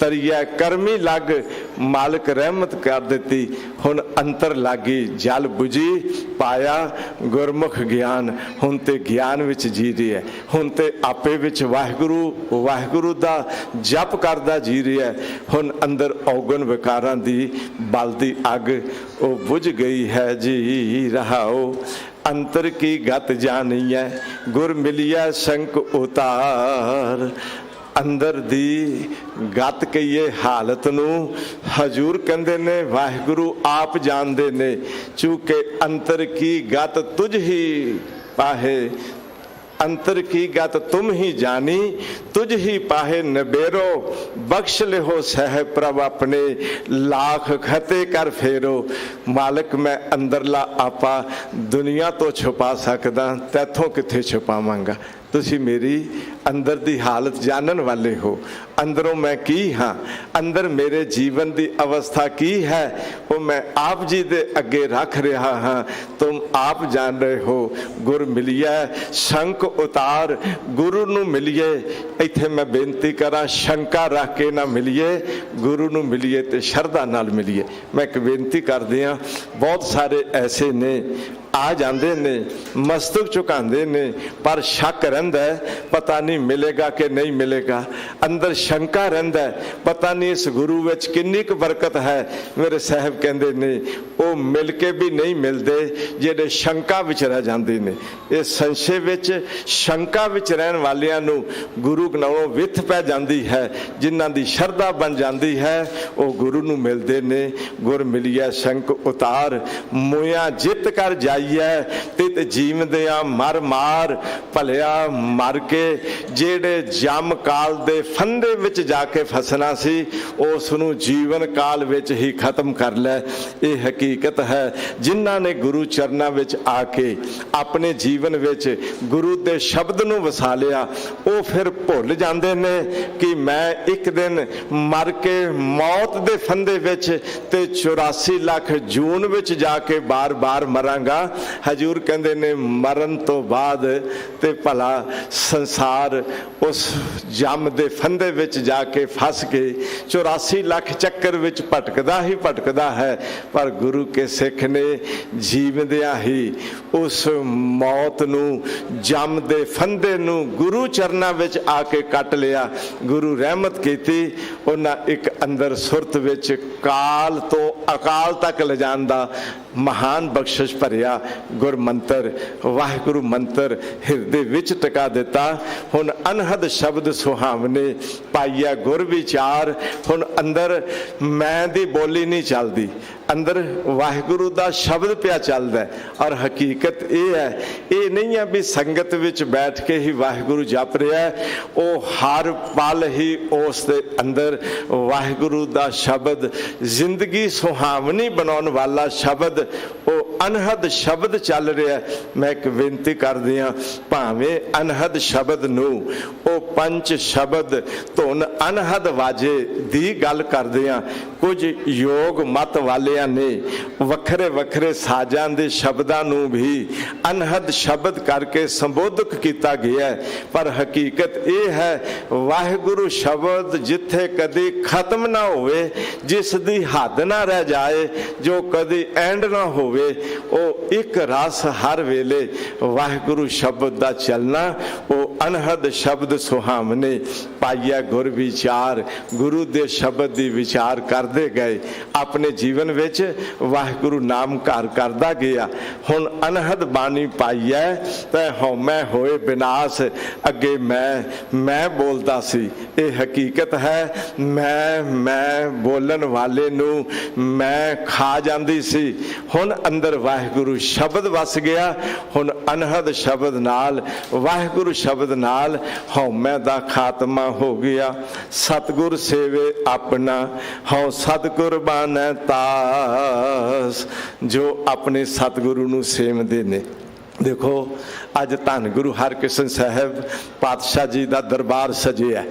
ਤਰੀਐ ਕਰਮੀ ਲੱਗ। ਮਾਲਕ ਰਹਿਮਤ ਕਰ ਦਿੱਤੀ। ਹੁਣ ਅੰਤਰ ਲਾਗੀ ਜਲ ਬੁਝੀ ਪਾਇਆ ਗੁਰਮੁਖ ਗਿਆਨ। ਹੁਣ ਤੇ ਗਿਆਨ ਵਿੱਚ ਜੀ ਰਿਹਾ, ਹੁਣ ਤੇ ਆਪੇ ਵਿੱਚ ਵਾਹਿਗੁਰੂ ਵਾਹਿਗੁਰੂ ਦਾ ਜਪ ਕਰਦਾ ਜੀ ਰਿਹਾ। ਹੁਣ ਅੰਦਰ ਔਗਣ ਵਿਕਾਰਾਂ ਦੀ ਬਲਦੀ ਅੱਗ ਉਹ ਬੁਝ ਗਈ ਹੈ ਜੀ। ਰਹਾਓ ਅੰਤਰ ਕੀ ਗਤ ਜਾਣੀਐ, ਗੁਰ ਮਿਲਿਆ ਸੰਕ ਉਤਾਰ। ਅੰਦਰ ਦੀ ਗਤ ਕਹੀਏ ਹਾਲਤ ਨੂੰ ਹਜੂਰ ਕਹਿੰਦੇ ਨੇ ਵਾਹਿਗੁਰੂ ਆਪ ਜਾਣਦੇ ਨੇ। ਚੂੰਕਿ ਅੰਤਰ ਕੀ ਗਤ ਤੁਝ ਹੀ ਪਾਹੇ, अंतर की गत तुम ही जानी, तुझ ही पाहे नबेरो। बख्श लिहो सह प्रभ अपने, लाख खते कर फेरो। मालिक मैं अंदरला आपा दुनिया तो छुपा सकदा, तैथों किथे छुपावांगा। ਤੁਸੀਂ ਮੇਰੀ ਅੰਦਰ ਦੀ ਹਾਲਤ ਜਾਣਨ ਵਾਲੇ ਹੋ। ਅੰਦਰੋਂ ਮੈਂ ਕੀ ਹਾਂ, ਅੰਦਰ ਮੇਰੇ ਜੀਵਨ ਦੀ ਅਵਸਥਾ ਕੀ ਹੈ, ਉਹ ਮੈਂ ਆਪ ਜੀ ਦੇ ਅੱਗੇ ਰੱਖ ਰਿਹਾ ਹਾਂ। ਤੁਮ ਆਪ ਜਾਣ ਰਹੇ ਹੋ। ਗੁਰ ਮਿਲਿਆ ਸ਼ੰਕ ਉਤਾਰ, ਗੁਰੂ ਨੂੰ ਮਿਲੀਏ। ਇੱਥੇ ਮੈਂ ਬੇਨਤੀ ਕਰਾਂ, ਸ਼ੰਕਾ ਰੱਖ ਕੇ ਨਾ ਮਿਲੀਏ, ਗੁਰੂ ਨੂੰ ਮਿਲੀਏ ਤੇ ਸ਼ਰਧਾ ਨਾਲ ਮਿਲੀਏ। ਮੈਂ ਇੱਕ ਬੇਨਤੀ ਕਰਦੇ ਹਾਂ, ਬਹੁਤ ਸਾਰੇ ਐਸੇ ਨੇ ਆ ਜਾਂਦੇ ਨੇ, ਮਸਤਕ ਝੁਕਾਉਂਦੇ ਨੇ, ਪਰ ਸ਼ੱਕ ਰਹਿੰਦਾ ਪਤਾ ਨਹੀਂ ਮਿਲੇਗਾ ਕਿ ਨਹੀਂ ਮਿਲੇਗਾ। ਅੰਦਰ ਸ਼ੰਕਾ ਰਹਿੰਦਾ ਪਤਾ ਨਹੀਂ ਇਸ ਗੁਰੂ ਵਿੱਚ ਕਿੰਨੀ ਕੁ ਬਰਕਤ ਹੈ। ਮੇਰੇ ਸਾਹਿਬ ਕਹਿੰਦੇ ਨੇ ਉਹ ਮਿਲ ਕੇ ਵੀ ਨਹੀਂ ਮਿਲਦੇ ਜਿਹੜੇ ਸ਼ੰਕਾ ਵਿੱਚ ਰਹਿ ਜਾਂਦੇ ਨੇ। ਇਹ ਸੰਸ਼ੇ ਵਿੱਚ ਸ਼ੰਕਾ ਵਿੱਚ ਰਹਿਣ ਵਾਲਿਆਂ ਨੂੰ ਗੁਰੂ ਨਾਲੋਂ ਵਿੱਥ ਪੈ ਜਾਂਦੀ ਹੈ। ਜਿਨ੍ਹਾਂ ਦੀ ਸ਼ਰਧਾ ਬਣ ਜਾਂਦੀ ਹੈ ਉਹ ਗੁਰੂ ਨੂੰ ਮਿਲਦੇ ਨੇ। ਗੁਰ ਮਿਲਿਆ ਸ਼ੰਕ ਉਤਾਰ, ਮੋਇਆ ਜਿੱਤ ਕਰ ਜਾਈਐ। ਤੇ ਜੀਵਦਿਆਂ ਮਰ ਮਾਰ ਭਲਿਆ ਮਰ ਕੇ। ਜਿਹੜੇ ਜਮ ਕਾਲ ਦੇ ਫੰਦੇ ਵਿੱਚ ਜਾ ਕੇ ਫਸਣਾ ਸੀ ਉਸ ਨੂੰ ਜੀਵਨ ਕਾਲ ਵਿੱਚ ਹੀ ਖਤਮ ਕਰ ਲੈ। ਇਹ ਹਕੀਕਤ ਹੈ। ਜਿਨ੍ਹਾਂ ਨੇ ਗੁਰੂ ਚਰਨਾਂ ਵਿੱਚ ਆ ਕੇ ਆਪਣੇ ਜੀਵਨ ਵਿੱਚ ਗੁਰੂ ਦੇ ਸ਼ਬਦ ਨੂੰ ਵਸਾ ਲਿਆ, ਉਹ ਫਿਰ ਭੁੱਲ ਜਾਂਦੇ ਨੇ ਕਿ ਮੈਂ ਇੱਕ ਦਿਨ ਮਰ ਕੇ ਮੌਤ ਦੇ ਫੰਦੇ ਵਿੱਚ ਤੇ 84 ਲੱਖ ਜੂਨ ਵਿੱਚ ਜਾ ਕੇ ਬਾਰ-ਬਾਰ ਮਰਾਂਗਾ। ਹਜੂਰ ਕਹਿੰਦੇ ਨੇ ਮਰਨ ਤੋਂ ਬਾਅਦ ਤੇ ਭਲਾ ਸੰਸਾਰ ਉਸ ਜੰਮ ਦੇ ਫੰਦੇ ਵਿੱਚ ਜਾ ਕੇ ਫਸ ਕੇ 84 ਲੱਖ ਚੱਕਰ ਵਿੱਚ ਭਟਕਦਾ ਹੀ ਭਟਕਦਾ ਹੈ। ਪਰ ਗੁਰੂ ਕੇ ਸਿੱਖ ਨੇ ਜੀਵਦਿਆਂ ਹੀ ਉਸ ਮੌਤ ਨੂੰ, ਜੰਮ ਦੇ ਫੰਦੇ ਨੂੰ ਗੁਰੂ ਚਰਨਾਂ ਵਿੱਚ ਆ ਕੇ ਕੱਟ ਲਿਆ। ਗੁਰੂ ਰਹਿਮਤ ਕੀਤੀ। ਉਹਨਾਂ ਇੱਕ ਅੰਦਰ ਸੁਰਤ ਵਿੱਚ ਕਾਲ ਤੋਂ ਅਕਾਲ ਤੱਕ ਲਿਜਾਣ ਦਾ ਮਹਾਨ ਬਖਸ਼ਿਸ਼ ਭਰਿਆ ਗੁਰ ਮੰਤਰ, ਵਾਹਿਗੁਰੂ ਮੰਤਰ ਹਿਰਦੇ ਵਿੱਚ ਟਿਕਾ ਦਿੱਤਾ। ਹੁਣ ਅਨਹਦ ਸ਼ਬਦ ਸੁਹਾਵਨੇ ਪਾਈਆ ਗੁਰ ਵਿਚਾਰ। ਹੁਣ ਅੰਦਰ ਮੈਂ ਦੀ ਬੋਲੀ ਨਹੀਂ ਚੱਲਦੀ, ਅੰਦਰ ਵਾਹਿਗੁਰੂ ਦਾ ਸ਼ਬਦ ਪਿਆ ਚੱਲਦਾ। ਔਰ ਹਕੀਕਤ ਇਹ ਹੈ, ਇਹ ਨਹੀਂ ਹੈ ਵੀ ਸੰਗਤ ਵਿੱਚ ਬੈਠ ਕੇ ਹੀ ਵਾਹਿਗੁਰੂ ਜਪ ਰਿਹਾ। ਉਹ ਹਰ ਪਲ ਹੀ ਉਸ ਦੇ ਅੰਦਰ ਵਾਹਿਗੁਰੂ ਦਾ ਸ਼ਬਦ, ਜ਼ਿੰਦਗੀ ਸੁਹਾਵਣੀ ਬਣਾਉਣ ਵਾਲਾ ਸ਼ਬਦ, ਉਹ ਅਨਹਦ ਸ਼ਬਦ ਚੱਲ ਰਿਹਾ। ਮੈਂ ਇੱਕ ਬੇਨਤੀ ਕਰਦੀ ਹਾਂ, ਭਾਵੇਂ ਅਨਹਦ ਸ਼ਬਦ ਨੂੰ ਉਹ ਪੰਜ ਸ਼ਬਦ ਧੁਨ ਅਨਹਦ ਵਾਜੇ ਦੀ ਗੱਲ ਕਰਦੇ ਹਾਂ। ਕੁਝ ਯੋਗ ਮਤ ਵਾਲਿਆਂ ਨੇ ਵੱਖਰੇ ਵੱਖਰੇ ਸਾਜ਼ਾਂ ਦੇ ਸ਼ਬਦਾਂ ਨੂੰ ਵੀ ਅਨਹਦ ਸ਼ਬਦ ਕਰਕੇ ਸੰਬੋਧਕ ਕੀਤਾ ਗਿਆ। ਪਰ ਹਕੀਕਤ ਇਹ ਹੈ, ਵਾਹਿਗੁਰੂ ਸ਼ਬਦ ਜਿੱਥੇ ਕਦੇ ਖਤਮ ਨਾ ਹੋਵੇ, ਜਿਸ ਦੀ ਹੱਦ ਨਾ ਰਹਿ ਜਾਏ, ਜੋ ਕਦੇ ਐਂਡ ਨਾ ਹੋਵੇ, ਉਹ ਇੱਕ ਰਸ ਹਰ ਵੇਲੇ ਵਾਹਿਗੁਰੂ ਸ਼ਬਦ ਦਾ ਚੱਲਣਾ, ਉਹ ਅਨਹਦ ਸ਼ਬਦ ਸੁਹਾਵਨੇ ਪਾਈਆ ਗੁਰ ਵਿਚਾਰ। ਗੁਰੂ ਦੇ ਸ਼ਬਦ ਦੀ ਵਿਚਾਰ ਕਰਦੇ ਗਏ, ਆਪਣੇ ਜੀਵਨ ਵਿੱਚ ਵਾਹਿਗੁਰੂ ਨਾਮ ਘਰ ਕਰਦਾ ਗਿਆ। ਹੁਣ ਅਨਹਦ ਬਾਣੀ ਪਾਈ ਹੈ ਤੇ ਹਉਮੈ ਹੋਏ ਵਿਨਾਸ਼। ਅੱਗੇ ਮੈਂ ਬੋਲਦਾ ਸੀ, ਇਹ ਹਕੀਕਤ ਹੈ। ਮੈਂ ਬੋਲਣ ਵਾਲੇ ਨੂੰ ਮੈਂ ਖਾ ਜਾਂਦੀ ਸੀ। ਹੁਣ ਅੰਦਰ ਵਾਹਿਗੁਰੂ ਸ਼ਬਦ ਵਸ ਗਿਆ। ਹੁਣ ਅਨਹਦ ਸ਼ਬਦ ਨਾਲ, ਵਾਹਿਗੁਰੂ ਸ਼ਬਦ ਨਾਲ ਹਉਮੈ ਦਾ ਖਾਤਮਾ ਹੋ ਗਿਆ। ਸਤਿਗੁਰ ਸੇਵੇ ਆਪਣਾ ਹਉ ਸਤਿਗੁਰ ਬਾਨੈ ਤਾਸ। ਜੋ ਆਪਣੇ ਸਤਿਗੁਰੂ ਨੂੰ ਸੇਵਦੇ ਨੇ। ਦੇਖੋ ਅੱਜ ਧੰਨ ਗੁਰੂ ਹਰਕ੍ਰਿਸ਼ਨ ਸਾਹਿਬ ਪਾਤਸ਼ਾਹ ਜੀ ਦਾ ਦਰਬਾਰ ਸਜਿਆ।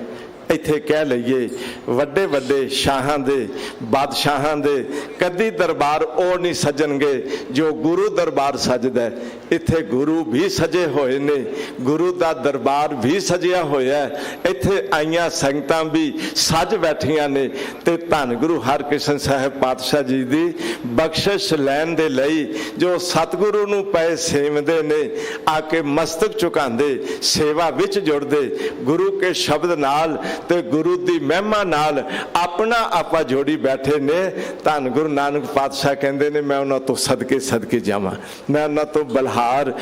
ਇੱਥੇ ਕਹਿ ਲਈਏ ਵੱਡੇ ਵੱਡੇ ਸ਼ਾਹਾਂ ਦੇ, ਬਾਦਸ਼ਾਹਾਂ ਦੇ ਕਦੀ ਦਰਬਾਰ ਉਹ ਨਹੀਂ ਸਜਣਗੇ ਜੋ ਗੁਰੂ ਦਰਬਾਰ ਸਜਦਾ। ਇੱਥੇ ਗੁਰੂ ਵੀ ਸਜੇ ਹੋਏ ਨੇ, ਗੁਰੂ ਦਾ ਦਰਬਾਰ ਵੀ ਸਜਿਆ ਹੋਇਆ। ਇੱਥੇ ਆਈਆਂ ਸੰਗਤਾਂ ਵੀ ਸਜ ਬੈਠੀਆਂ ਨੇ ਤੇ ਧੰਨ ਗੁਰੂ ਹਰਕ੍ਰਿਸ਼ਨ ਸਾਹਿਬ ਪਾਤਸ਼ਾਹ ਜੀ ਦੀ ਬਖਸ਼ਿਸ਼ ਲੈਣ ਦੇ ਲਈ ਜੋ ਸਤਿਗੁਰੂ ਨੂੰ ਪਏ ਸੇਵਦੇ ਨੇ, ਆ ਕੇ ਮਸਤਕ ਝੁਕਾਉਂਦੇ, ਸੇਵਾ ਵਿੱਚ ਜੁੜਦੇ, ਗੁਰੂ ਕੇ ਸ਼ਬਦ ਨਾਲ ਤੇ ਗੁਰੂ ਦੀ ਮਹਿਮਾ ਨਾਲ ਆਪਣਾ ਆਪਾ ਜੋੜੀ ਬੈਠੇ ਨੇ। ਧੰਨ ਗੁਰੂ ਨਾਨਕ ਪਾਤਸ਼ਾਹ ਕਹਿੰਦੇ ਨੇ, ਮੈਂ ਉਹਨਾਂ ਤੋਂ ਸਦਕੇ ਜਾਵਾਂ, ਮੈਂ ਉਹਨਾਂ ਤੋਂ ਬਲਹਾਰ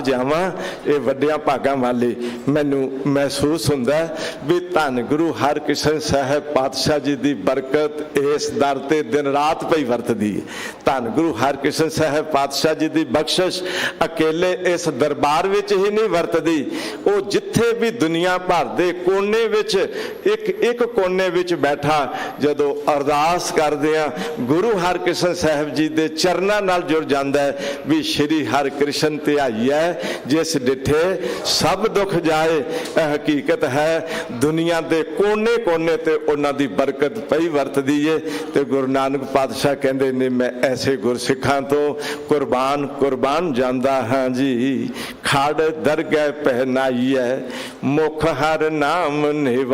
ਜਾਵਾਂ। ਇਹ ਵੱਡਿਆਂ ਭਾਗਾਂ ਵਾਲੇ ਮੈਨੂੰ ਮਹਿਸੂਸ ਹੁੰਦਾ ਵੀ ਧੰਨ ਗੁਰੂ ਹਰਕ੍ਰਿਸ਼ਨ ਸਾਹਿਬ ਪਾਤਸ਼ਾਹ ਜੀ ਦੀ ਬਰਕਤ ਇਸ ਦਰ ਤੇ ਦਿਨ ਰਾਤ ਪਈ ਵਰਤਦੀ ਹੈ। ਧੰਨ ਗੁਰੂ ਹਰਕ੍ਰਿਸ਼ਨ ਸਾਹਿਬ ਪਾਤਸ਼ਾਹ ਜੀ ਦੀ ਬਖਸ਼ਿਸ਼ ਅਕੇਲੇ ਇਸ ਦਰਬਾਰ ਵਿੱਚ ਹੀ ਨਹੀਂ ਵਰਤਦੀ, ਉਹ ਜਿੱਥੇ ਵੀ ਦੁਨੀਆ ਭਰ ਦੇ ਕੋਨੇ ਵਿੱਚ ਇੱਕ ਕੋਨੇ ਵਿੱਚ ਬੈਠਾ ਜਦੋਂ ਅਰਦਾਸ ਕਰਦੇ ਆ, ਗੁਰੂ ਹਰਕ੍ਰਿਸ਼ਨ ਸਾਹਿਬ ਜੀ ਦੇ ਚਰਨਾਂ ਨਾਲ ਜੁੜ ਜਾਂਦਾ ਹੈ ਵੀ ਸ਼੍ਰੀ ਹਰਿਕ੍ਰਿਸ਼ਨ ਧਿਆਈਐ ਜਿਸ ਡਿਠੇ ਸਭ ਦੁੱਖ ਜਾਏ। ਇਹ ਹਕੀਕਤ ਹੈ, ਦੁਨੀਆ ਦੇ ਕੋਨੇ ਕੋਨੇ ਤੇ ਉਹਨਾਂ ਦੀ ਬਰਕਤ ਪਈ ਵਰਤਦੀ ਏ। ਤੇ ਗੁਰੂ ਨਾਨਕ ਪਾਤਸ਼ਾਹ ਕਹਿੰਦੇ ਨੇ, ਮੈਂ ਐਸੇ ਗੁਰਸਿੱਖਾਂ ਤੋਂ ਕੁਰਬਾਨ ਜਾਂਦਾ ਹਾਂ ਜੀ। ਖੜ ਦਰਗਹਿ ਪਹਿਨਾਈਐ ਮੁਖ ਹਰ ਨਾਮ ਨਿਵਾਸ।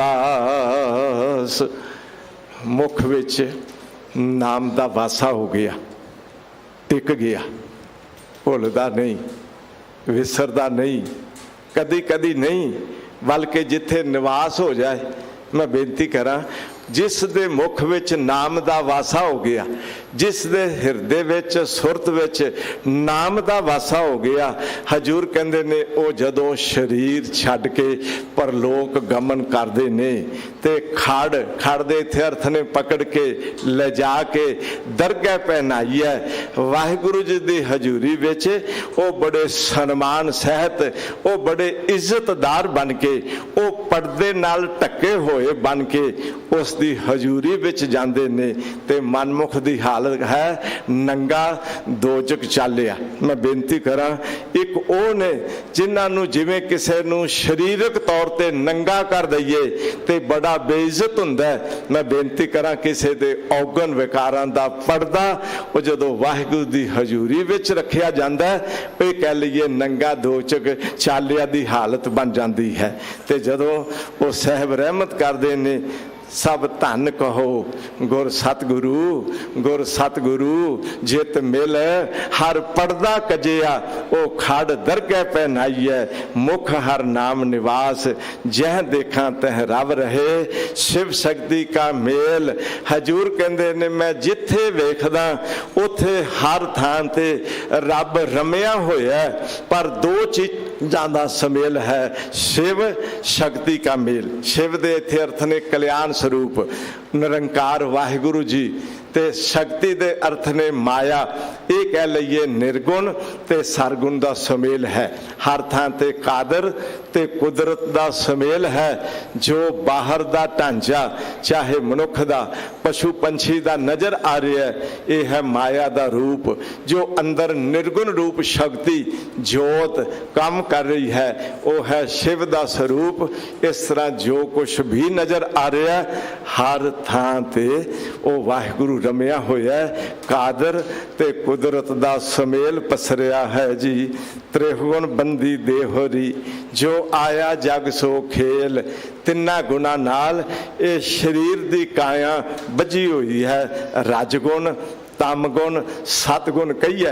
ਮੁਖ ਵਿੱਚ ਨਾਮ ਦਾ ਵਾਸਾ ਹੋ ਗਿਆ, ਟਿਕ ਗਿਆ, ਭੁੱਲਦਾ ਨਹੀਂ, ਵਿਸਰਦਾ ਨਹੀਂ, ਕਦੀ ਨਹੀਂ, ਬਲਕਿ ਜਿੱਥੇ ਨਿਵਾਸ ਹੋ ਜਾਏ। ਮੈਂ ਬੇਨਤੀ ਕਰਾਂ, ਜਿਸ ਦੇ ਮੁਖ ਵਿੱਚ ਨਾਮ ਦਾ ਵਾਸਾ ਹੋ ਗਿਆ, ਜਿਸ ਦੇ ਹਿਰਦੇ ਵਿੱਚ ਸੁਰਤ ਵਿੱਚ ਨਾਮ ਦਾ ਵਾਸਾ ਹੋ ਗਿਆ, ਹਜੂਰ ਕਹਿੰਦੇ ਨੇ ਉਹ ਜਦੋਂ ਸਰੀਰ ਛੱਡ ਕੇ ਪਰਲੋਕ ਗਮਨ ਕਰਦੇ ਨੇ ਤੇ ਖੜ ਦੇ ਇੱਥੇ ਅਰਥ ਨੇ ਪਕੜ ਕੇ ਲਿਜਾ ਕੇ ਦਰਗਹਿ ਪਹਿਨਾਈਐ। ਵਾਹਿਗੁਰੂ ਜੀ ਦੀ ਹਜ਼ੂਰੀ ਵਿੱਚ ਉਹ ਬੜੇ ਸਨਮਾਨ ਸਹਿਤ, ਉਹ ਬੜੇ ਇੱਜ਼ਤਦਾਰ ਬਣ ਕੇ, ਉਹ ਪਰਦੇ ਨਾਲ ਢੱਕੇ ਹੋਏ ਬਣ ਕੇ ਉਸ ਦੀ ਹਜ਼ੂਰੀ ਵਿੱਚ ਜਾਂਦੇ ਨੇ ਤੇ ਮਨਮੁਖ ਦੀ ਹਾਲਤ ਹੈ ਨੰਗਾ ਦੋਜਕ ਚਾਲਿਆ। ਮੈਂ ਬੇਨਤੀ ਕਰਾਂ, ਇੱਕ ਉਹ ਨੇ ਜਿਨ੍ਹਾਂ ਨੂੰ ਜਿਵੇਂ ਕਿਸੇ ਨੂੰ ਸਰੀਰਕ ਤੌਰ ਤੇ ਨੰਗਾ ਕਰ ਦਈਏ ਤੇ ਬੜਾ ਬੇਇੱਜ਼ਤ ਹੁੰਦਾ। ਮੈਂ ਬੇਨਤੀ ਕਰਾਂ, ਕਿਸੇ ਦੇ ਔਗਣ ਵਿਕਾਰਾਂ ਦਾ ਪਰਦਾ ਉਹ ਜਦੋਂ ਵਾਹਿਗੁਰੂ ਦੀ ਹਜ਼ੂਰੀ ਵਿੱਚ ਰੱਖਿਆ ਜਾਂਦਾ, ਇਹ ਕਹਿ ਲਈਏ ਨੰਗਾ ਦੋਜਕ ਚਾਲਿਆ ਦੀ ਹਾਲਤ ਬਣ ਜਾਂਦੀ ਹੈ। ਤੇ ਜਦੋਂ ਉਹ ਸਾਹਿਬ ਰਹਿਮਤ ਕਰਦੇ ਨੇ, ਸਭ ਧੰਨ ਕਹੋ ਗੁਰ ਸਤਿਗੁਰੂ ਜਿਤ ਮਿਲ ਹਰ ਪਰਦਾ ਕਜਿਆ। ਉਹ ਖੜ ਦਰਗਹਿ ਪਹਿਨਾਈਐ ਮੁਖ ਹਰ ਨਾਮ ਨਿਵਾਸ। ਜਹ ਦੇਖਾਂ ਤਹ ਰਵ ਰਹੇ ਸ਼ਿਵ ਸ਼ਕਤੀ ਕਾ ਮੇਲ। ਹਜੂਰ ਕਹਿੰਦੇ ਨੇ, ਮੈਂ ਜਿੱਥੇ ਵੇਖਦਾ ਉੱਥੇ ਹਰ ਥਾਂ ਤੇ ਰੱਬ ਰਮਿਆ ਹੋਇਆ, ਪਰ ਦੋ ਚੀਜ਼ਾਂ ਦਾ ਸਮੇਲ ਹੈ, ਸ਼ਿਵ ਸ਼ਕਤੀ ਕਾ ਮੇਲ। ਸ਼ਿਵ ਦੇ ਇੱਥੇ ਅਰਥ ਨੇ ਕਲਿਆਣ ਸਰੂਪ ਨਿਰੰਕਾਰ ਵਾਹਿਗੁਰੂ ਜੀ, ਤੇ ਸ਼ਕਤੀ ਦੇ ਅਰਥ ਨੇ ਮਾਇਆ। ਇਹ ਕਹਿ ਲਈਏ ਨਿਰਗੁਣ ਤੇ ਸਰਗੁਣ ਦਾ ਸੁਮੇਲ ਹੈ। ਹਰ ਥਾਂ ਤੇ ਕਾਦਰ ਤੇ ਕੁਦਰਤ ਦਾ ਸੁਮੇਲ ਹੈ। ਜੋ ਬਾਹਰ ਦਾ ਢਾਂਚਾ ਚਾਹੇ ਮਨੁੱਖ ਦਾ, ਪਸ਼ੂ ਪੰਛੀ ਦਾ ਨਜ਼ਰ ਆ ਰਿਹਾ ਹੈ, ਇਹ ਹੈ ਮਾਇਆ ਦਾ ਰੂਪ। ਜੋ ਅੰਦਰ ਨਿਰਗੁਣ ਰੂਪ ਸ਼ਕਤੀ ਜੋਤ ਕੰਮ ਕਰ ਰਹੀ ਹੈ, ਉਹ ਹੈ ਸ਼ਿਵ ਦਾ ਸਰੂਪ। ਇਸ ਤਰ੍ਹਾਂ ਜੋ ਕੁਛ ਵੀ ਨਜ਼ਰ ਆ ਰਿਹਾ, ਹਰ ਥਾਂ ਤੇ ਉਹ ਵਾਹਿਗੁਰੂ ਰਮਿਆ ਹੋਇਆ। ਕਾਦਰ ਤੇ ਕੁਦਰਤ ਦਾ ਸੁਮੇਲ ਪਸਰਿਆ ਹੈ ਜੀ। ਤ੍ਰਿਗੁਣ ਬੰਦੀ ਦੇਹਰੀ ਜੋ ਆਇਆ ਜਗ ਸੋ ਖੇਲ। ਤਿੰਨਾਂ ਗੁਣਾਂ ਨਾਲ ਇਹ ਸਰੀਰ ਦੀ ਕਾਇਆ ਬੱਝੀ ਹੋਈ ਹੈ। ਰਜਗੁਣ, दम गुण सतगुण कहिए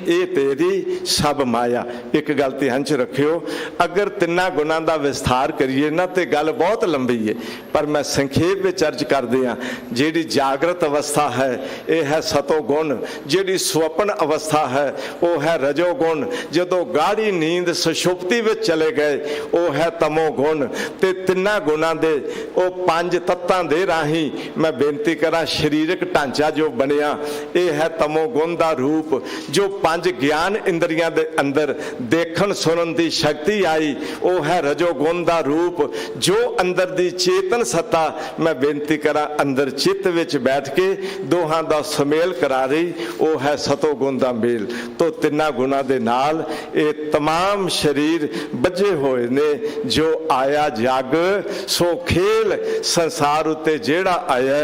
ये तेरी सब माया। एक गल ध्यान च रखियो, अगर तिन्ना गुणां दा विस्तार करिए ना तो गल बहुत लंबी है, पर मैं संखेप में चर्च कर दिया। जिहड़ी जागृत अवस्था है यह है सतो गुण, जिहड़ी स्वप्न अवस्था है वह है रजो गुण, जदों गाढ़ी नींद सुषुप्ति में चले गए वह है तमो गुण। ते तिन्ना गुणां दे वो पंज तत्तां दे राही मैं बेनती करा शरीरक ढांचा जो बनिया यह है तमो गुण दा रूप। जो पंज ज्ञान इंद्रियां दे अंदर देखण सुनन दी शक्ति आई वह है रजो गुण दा रूप। जो अंदर दी चेतन सत्ता मैं बेनती करा अंदर चित्त विच बैठ के दोहां दा सुमेल करा रही वह है सतो गुण दा मेल। तो तिन्ना गुणां दे नाल ये तमाम शरीर बजे होए ने। जो आया जग सो खेल, संसार उत्ते जेड़ा आया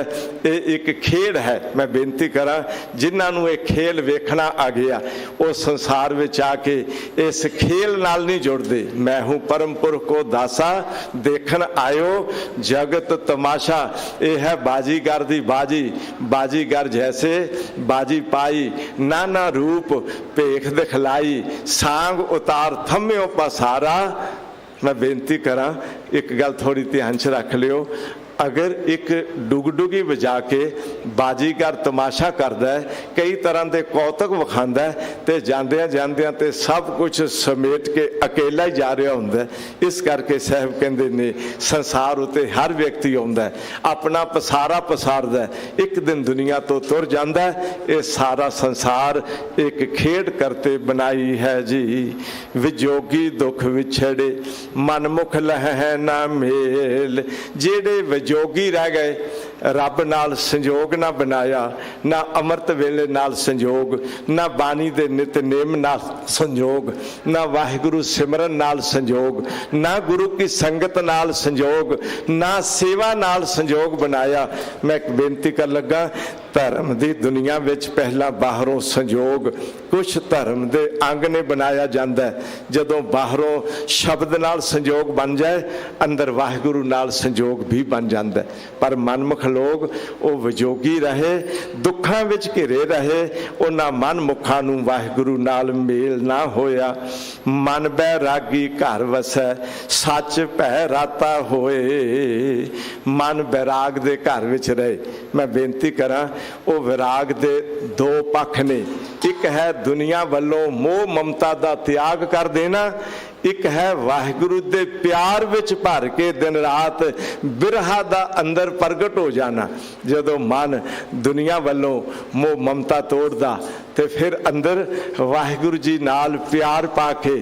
ये एक खेड है। मैं बेनती करा जिन्होंने ये खेल वेखना आ गया वो संसार में आके इस खेल नाल नहीं जुड़ते। मैं हूँ परम पुरख को दासा देखन आयो जगत तमाशा। ये है बाजीगर दी बाजी, बाजीगर जैसे बाजी पाई नाना रूप भेख दिखलाई, सांग उतार थम्यो पसारा। मैं बेनती करा एक गल थोड़ी ध्यान च रख लियो, अगर एक डुगडुगी बजा के बाजीगर तमाशा करता है, कई तरह के कौतक विखांदा है, तो जांदियां जांदियां ते सब कुछ समेट के अकेला ही जा रहा होंदा। इस करके साहब कहते ने संसार उत्ते हर व्यक्ति आउंदा है, अपना पसारा पसारदा है, एक दिन दुनिया तो तुर जांदा है। ये सारा संसार एक खेड करते बनाई है जी। विजोगी दुख विछड़े मनमुख लह ना मेल। जेड़े जोगी रह गए रब नाल संजोग ना बनाया, ना अमृत वेले नाल संजोग, ना बानी दे नितनेम नाल संजोग, ना वाहिगुरु सिमरन नाल संजोग, ना गुरु की संगत नाल संजोग, ना सेवा नाल संजोग बनाया। मैं एक बेनती कर लगा, धर्म की दुनिया विच पहला बाहरों संजोग कुछ धर्म के अंग ने बनाया जाता है। जदों बाहरों शब्द नाल संजोग बन जाए अंदर वाहिगुरु नाल संजोग भी बन जाता है। पर मनमुख लोग वो विजोगी रहे, दुखां विच घिरे रहे, उन्हां मन मुखां नूं वाहिगुरु नाल मेल ना होया। मन बैरागी घर वसै सच भै राता होए। मन बैराग दे घर विच रहे। मैं बेनती करा वो विराग दे दो पक्ष ने, एक है दुनिया वालों मोह ममता का त्याग कर देना, एक है वाहिगुरु दे प्यार विच भर के दिन रात बिरहा दा अंदर प्रगट हो जाना। जदों मन दुनिया वालों मोह ममता तोड़दा ते फिर अंदर वाहिगुरु जी नाल प्यार पा के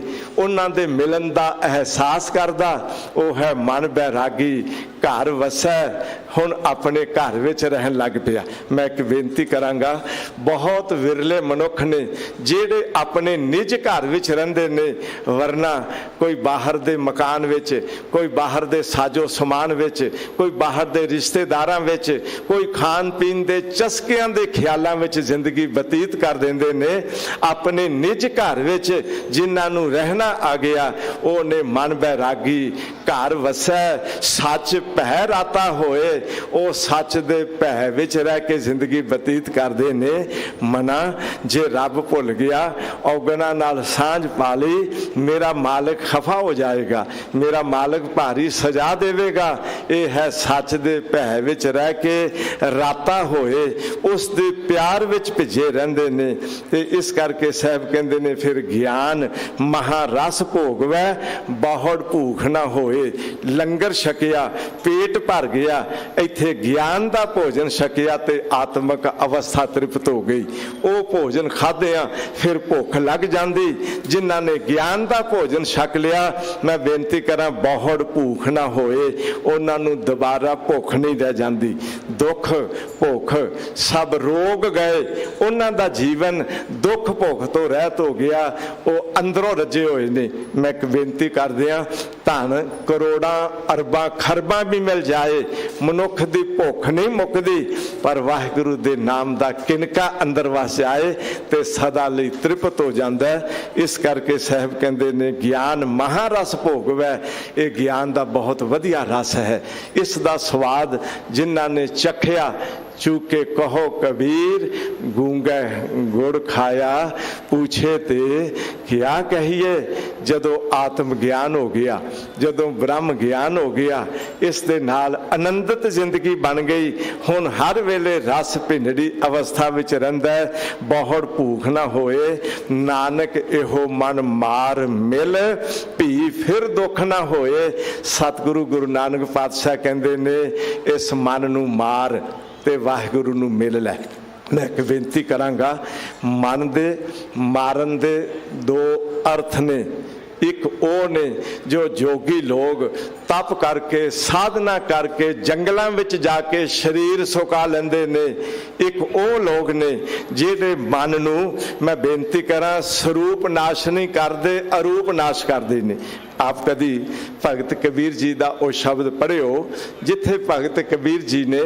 उन्हां दे मिलन दा एहसास करदा, वो है मन बैरागी घर वसै हुण अपने घर विच रहन लग पिया। मैं एक बेनती करांगा, बहुत विरले मनुख ने जेड़े अपने निज घर विच रहिंदे ने, वरना कोई बाहर दे मकान विच, कोई बाहर दे साजो समान विच, कोई बाहर दे रिश्तेदारां विच, कोई खान पीन दे चस्कियां दे ख्यालां विच जिंदगी बतीत कर देंदे ने। अपने निज घर विच जिन्हां नूं रहना आ गया ओने मन बैरागी घर वसै सच भै राता होए। वो सच दे भै विच रह के जिंदगी बतीत करदे ने। मना जे रब भुल गया औगना नाल सांझ पा लई, मेरा मालिक खफा हो जाएगा, मेरा मालिक भारी सजा देवेगा। ये है सच दे भै विच रह के राता होए, उस दे प्यार विच भिजे रहंदे ने। ते इस करके साहब कहंदे ने फिर ज्ञान महारस भोगवै बहुड़ भूख ना होए। लंगर छकिया पेट भर गया, इत्थे ज्ञान दा भोजन छकिया ते आत्मक अवस्था तृप्त हो गई। वो भोजन खादिया फिर भुख लग जाती। जिन्हां ने ज्ञान दा भोजन छक लिया, मैं बेनती करा बहुड़ भूख ना होए, उन्हां नूं दोबारा भुख नहीं रह जाती। दुख भुख सब रोग गए, उन्हां दा जीवन दुख भुख तो रहत हो गया, वो अंदरों रजे होए ने। मैं एक बेनती कर दिया, धन करोड़ां अरबां खरबां भी मिल जाए मनुख दी भुख नहीं मुकदी, पर वाहिगुरु दे नाम दा किनका अंदर वस आए ते सदा लई तृप्त हो जाता है। इस करके साहब कहंदे ने ज्ञान महारस भोगवै। ये ज्ञान दा बहुत वधिया रस है। इस दा स्वाद जिन्हां ने चखिया चूके कहो कबीर गूंगे गुड़ खाया, पूछे ते क्या कहिए जदों आत्म ज्ञान हो गया, जदों ब्रह्म ज्ञान हो गया, इस दे नाल आनंदित जिंदगी बन गई। हुण हर वेले रस भिंडड़ी अवस्था विच रहिंदा है, बहुड़ भूख ना होए, नानक इहो मन मार मिल, भी फिर दुख ना होए। सतगुरु गुरु नानक पातशाह कहंदे ने इस मन नूं मार ते वाहिगुरु नूं मिल लै। मैं एक बेनती करांगा, मन दे मारन दे दो अर्थ ने। एक वो ने जो जोगी लोग तप करके साधना करके जंगलों में जाके शरीर सुका लेंदे ने। एक वो लोग ने जिहड़े मन नूं मैं बेनती करा स्वरूप नाश नहीं करते, अरूप नाश करते ने। आप कभी भगत कबीर जी का वो शब्द पढ़ियो जिथे भगत कबीर जी ने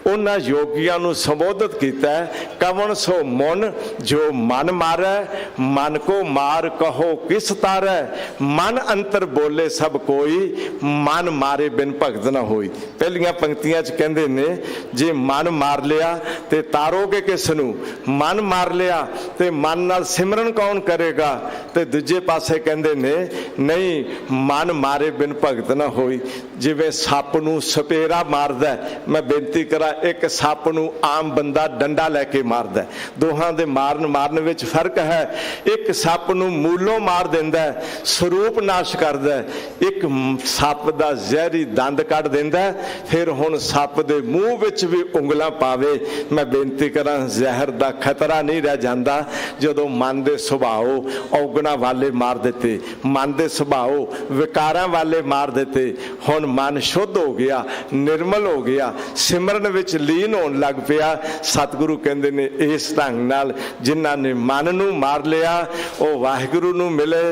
उन्हां योगियां नूं संबोधित किया, कवन सो मन जो मन मारै, मन को मार कहो किस तारै, मन अंतर बोले सब कोई, मन मारे बिन भगत ना होई। पहलियां पंक्तियां च कहंदे ने जे मन मार लिया ते तारोगे किस नूं, मन मार लिया ते मन नाल सिमरन कौन करेगा। ते दूजे पासे कहंदे ने नहीं मन मारे बिन भगत ना होई। जिवें सप नूं सपेरा मारदा, मैं बेनती करा एक सप नूं आम बंदा डंडा लैके मारदा, दोहां दे मारन विच फर्क है। एक सप नूं मूलों मार दिंदा, स्वरूप नाश करदा, एक सप दा जहरी दंद कढ दिंदा, फिर हुण सप दे मूँह विच भी उंगलां पावे। मैं बेनती करा जहर दा खतरा नहीं रह जांदा जदों मन दे सुभाओ औगणा वाले मार दिते, मन दे सुभाओ विकारां वाले मार दिते। हुण मन शुद्ध हो गया, निर्मल हो गया, सिमरन विच लीन होण लग पिया। सतगुरु कहंदे ने इस ढंग नाल जिन्हां ने मन नूं मार लिया वो वाहिगुरु नूं मिले,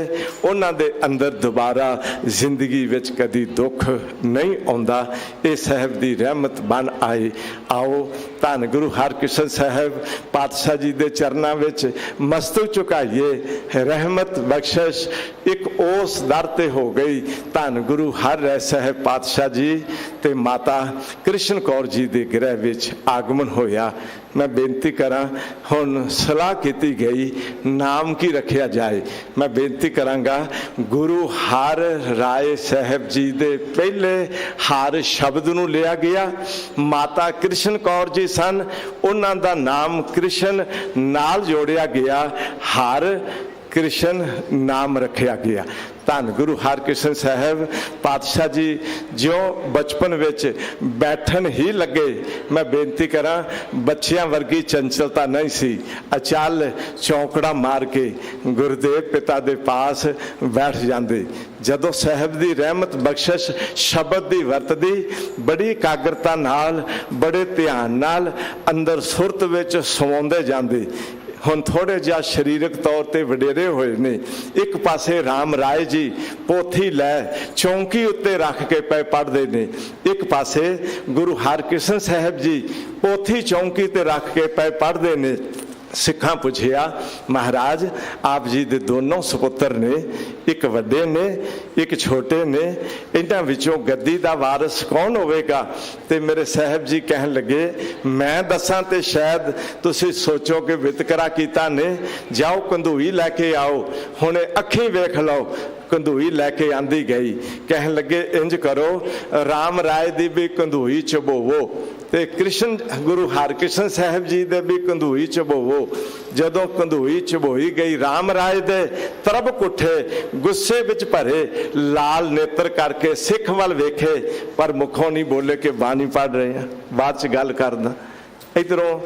उन्हां दे अंदर दोबारा जिंदगी विच कदी दुख नहीं आउंदा। ये साहब दी रहमत बन आए। आओ धन गुरु हरकृष्ण साहब पातशाह जी दे चरनां विच मस्तक झुकाइए। रहमत बख्शिश एक उस दर ते हो गई। धन गुरु हर राय साहब पातशाह जी ते माता कृष्ण कौर जी दे गृह विच आगमन होया। मैं बेनती करा हुण सलाह की गई नाम की रखिया जाए। मैं बेनती करांगा गुरु हर राय साहब जी दे पहले हर शब्द नूं लिया गया। माता कृष्ण कौर जी सन, उन्हां दा नाम कृष्ण नाल जोड़िया गया, हर कृष्ण नाम रखिया गया। धन गुरु हरकृष्ण साहब पातशाह जी जो बचपन विच बैठन ही लगे, मैं बेनती करा बच्चियां वर्गी चंचलता नहीं सी। अचल चौंकड़ा मार के गुरुदेव पिता दे पास बैठ जाते। जदों साहब दी रहमत बख्शिश शब्द दी वरतदी, बड़ी एकाग्रता नाल बड़े ध्यान नाल अंदर सुरत विच समाउंदे जांदे। हुण थोड़े जिहा शरीरक तौर ते वडेरे होए ने। एक पासे राम राय जी पोथी लै चौंकी उत्ते रख के पै पढ़दे ने, एक पासे गुरु हरकृष्ण साहब जी पोथी चौंकी ते रख के पै पढ़दे ने। सिखां पुछिया महाराज आप जी दे दोनों सुपुत्र ने, एक वड्डे ने एक छोटे ने, इन्हां विचों गद्दी दा वारिस कौन होवेगा? ते मेरे साहब जी कहन लगे मैं दसां ते शायद तुसीं सोचो कि वितकरा कीता ने। जाओ कंधूई लैके आओ, हुणे अखीं वेख लो। कंधूई लैके आंदी गई। कहन लगे इंज करो राम राय दी भी कंधूई चबोवो ते कृष्ण गुरु हरकृष्ण साहब जी दे भी कंधूई चबोवो। जदों कंधूई चबोई गई, राम राय दे तरब कुठे गुस्से विच भरे लाल नेत्र करके सिख वल वेखे, पर मुखों नहीं बोले कि बानी पढ़ रहे हैं, बाद च गल करदा। इधरों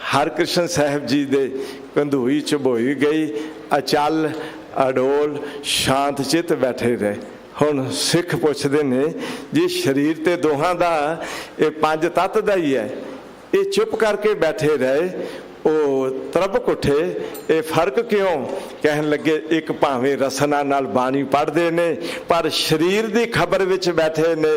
हरकृष्ण साहब जी दे कंधूई चबोई गई, अचल अडोल शांत चित बैठे रहे। हुण सिख पुछदे ने जी शरीर ते दोहां दा ये पंज तत्त दा ही है, ये चुप करके बैठे रहे। ਉਹ ਤਰਪਕ ਉੱਠੇ, ਇਹ ਫਰਕ ਕਿਉਂ? ਕਹਿਣ ਲੱਗੇ ਇੱਕ ਭਾਵੇਂ ਰਸਨਾ ਨਾਲ ਬਾਣੀ ਪੜ੍ਹਦੇ ਨੇ ਪਰ ਸਰੀਰ ਦੀ ਖਬਰ ਵਿੱਚ ਬੈਠੇ ਨੇ,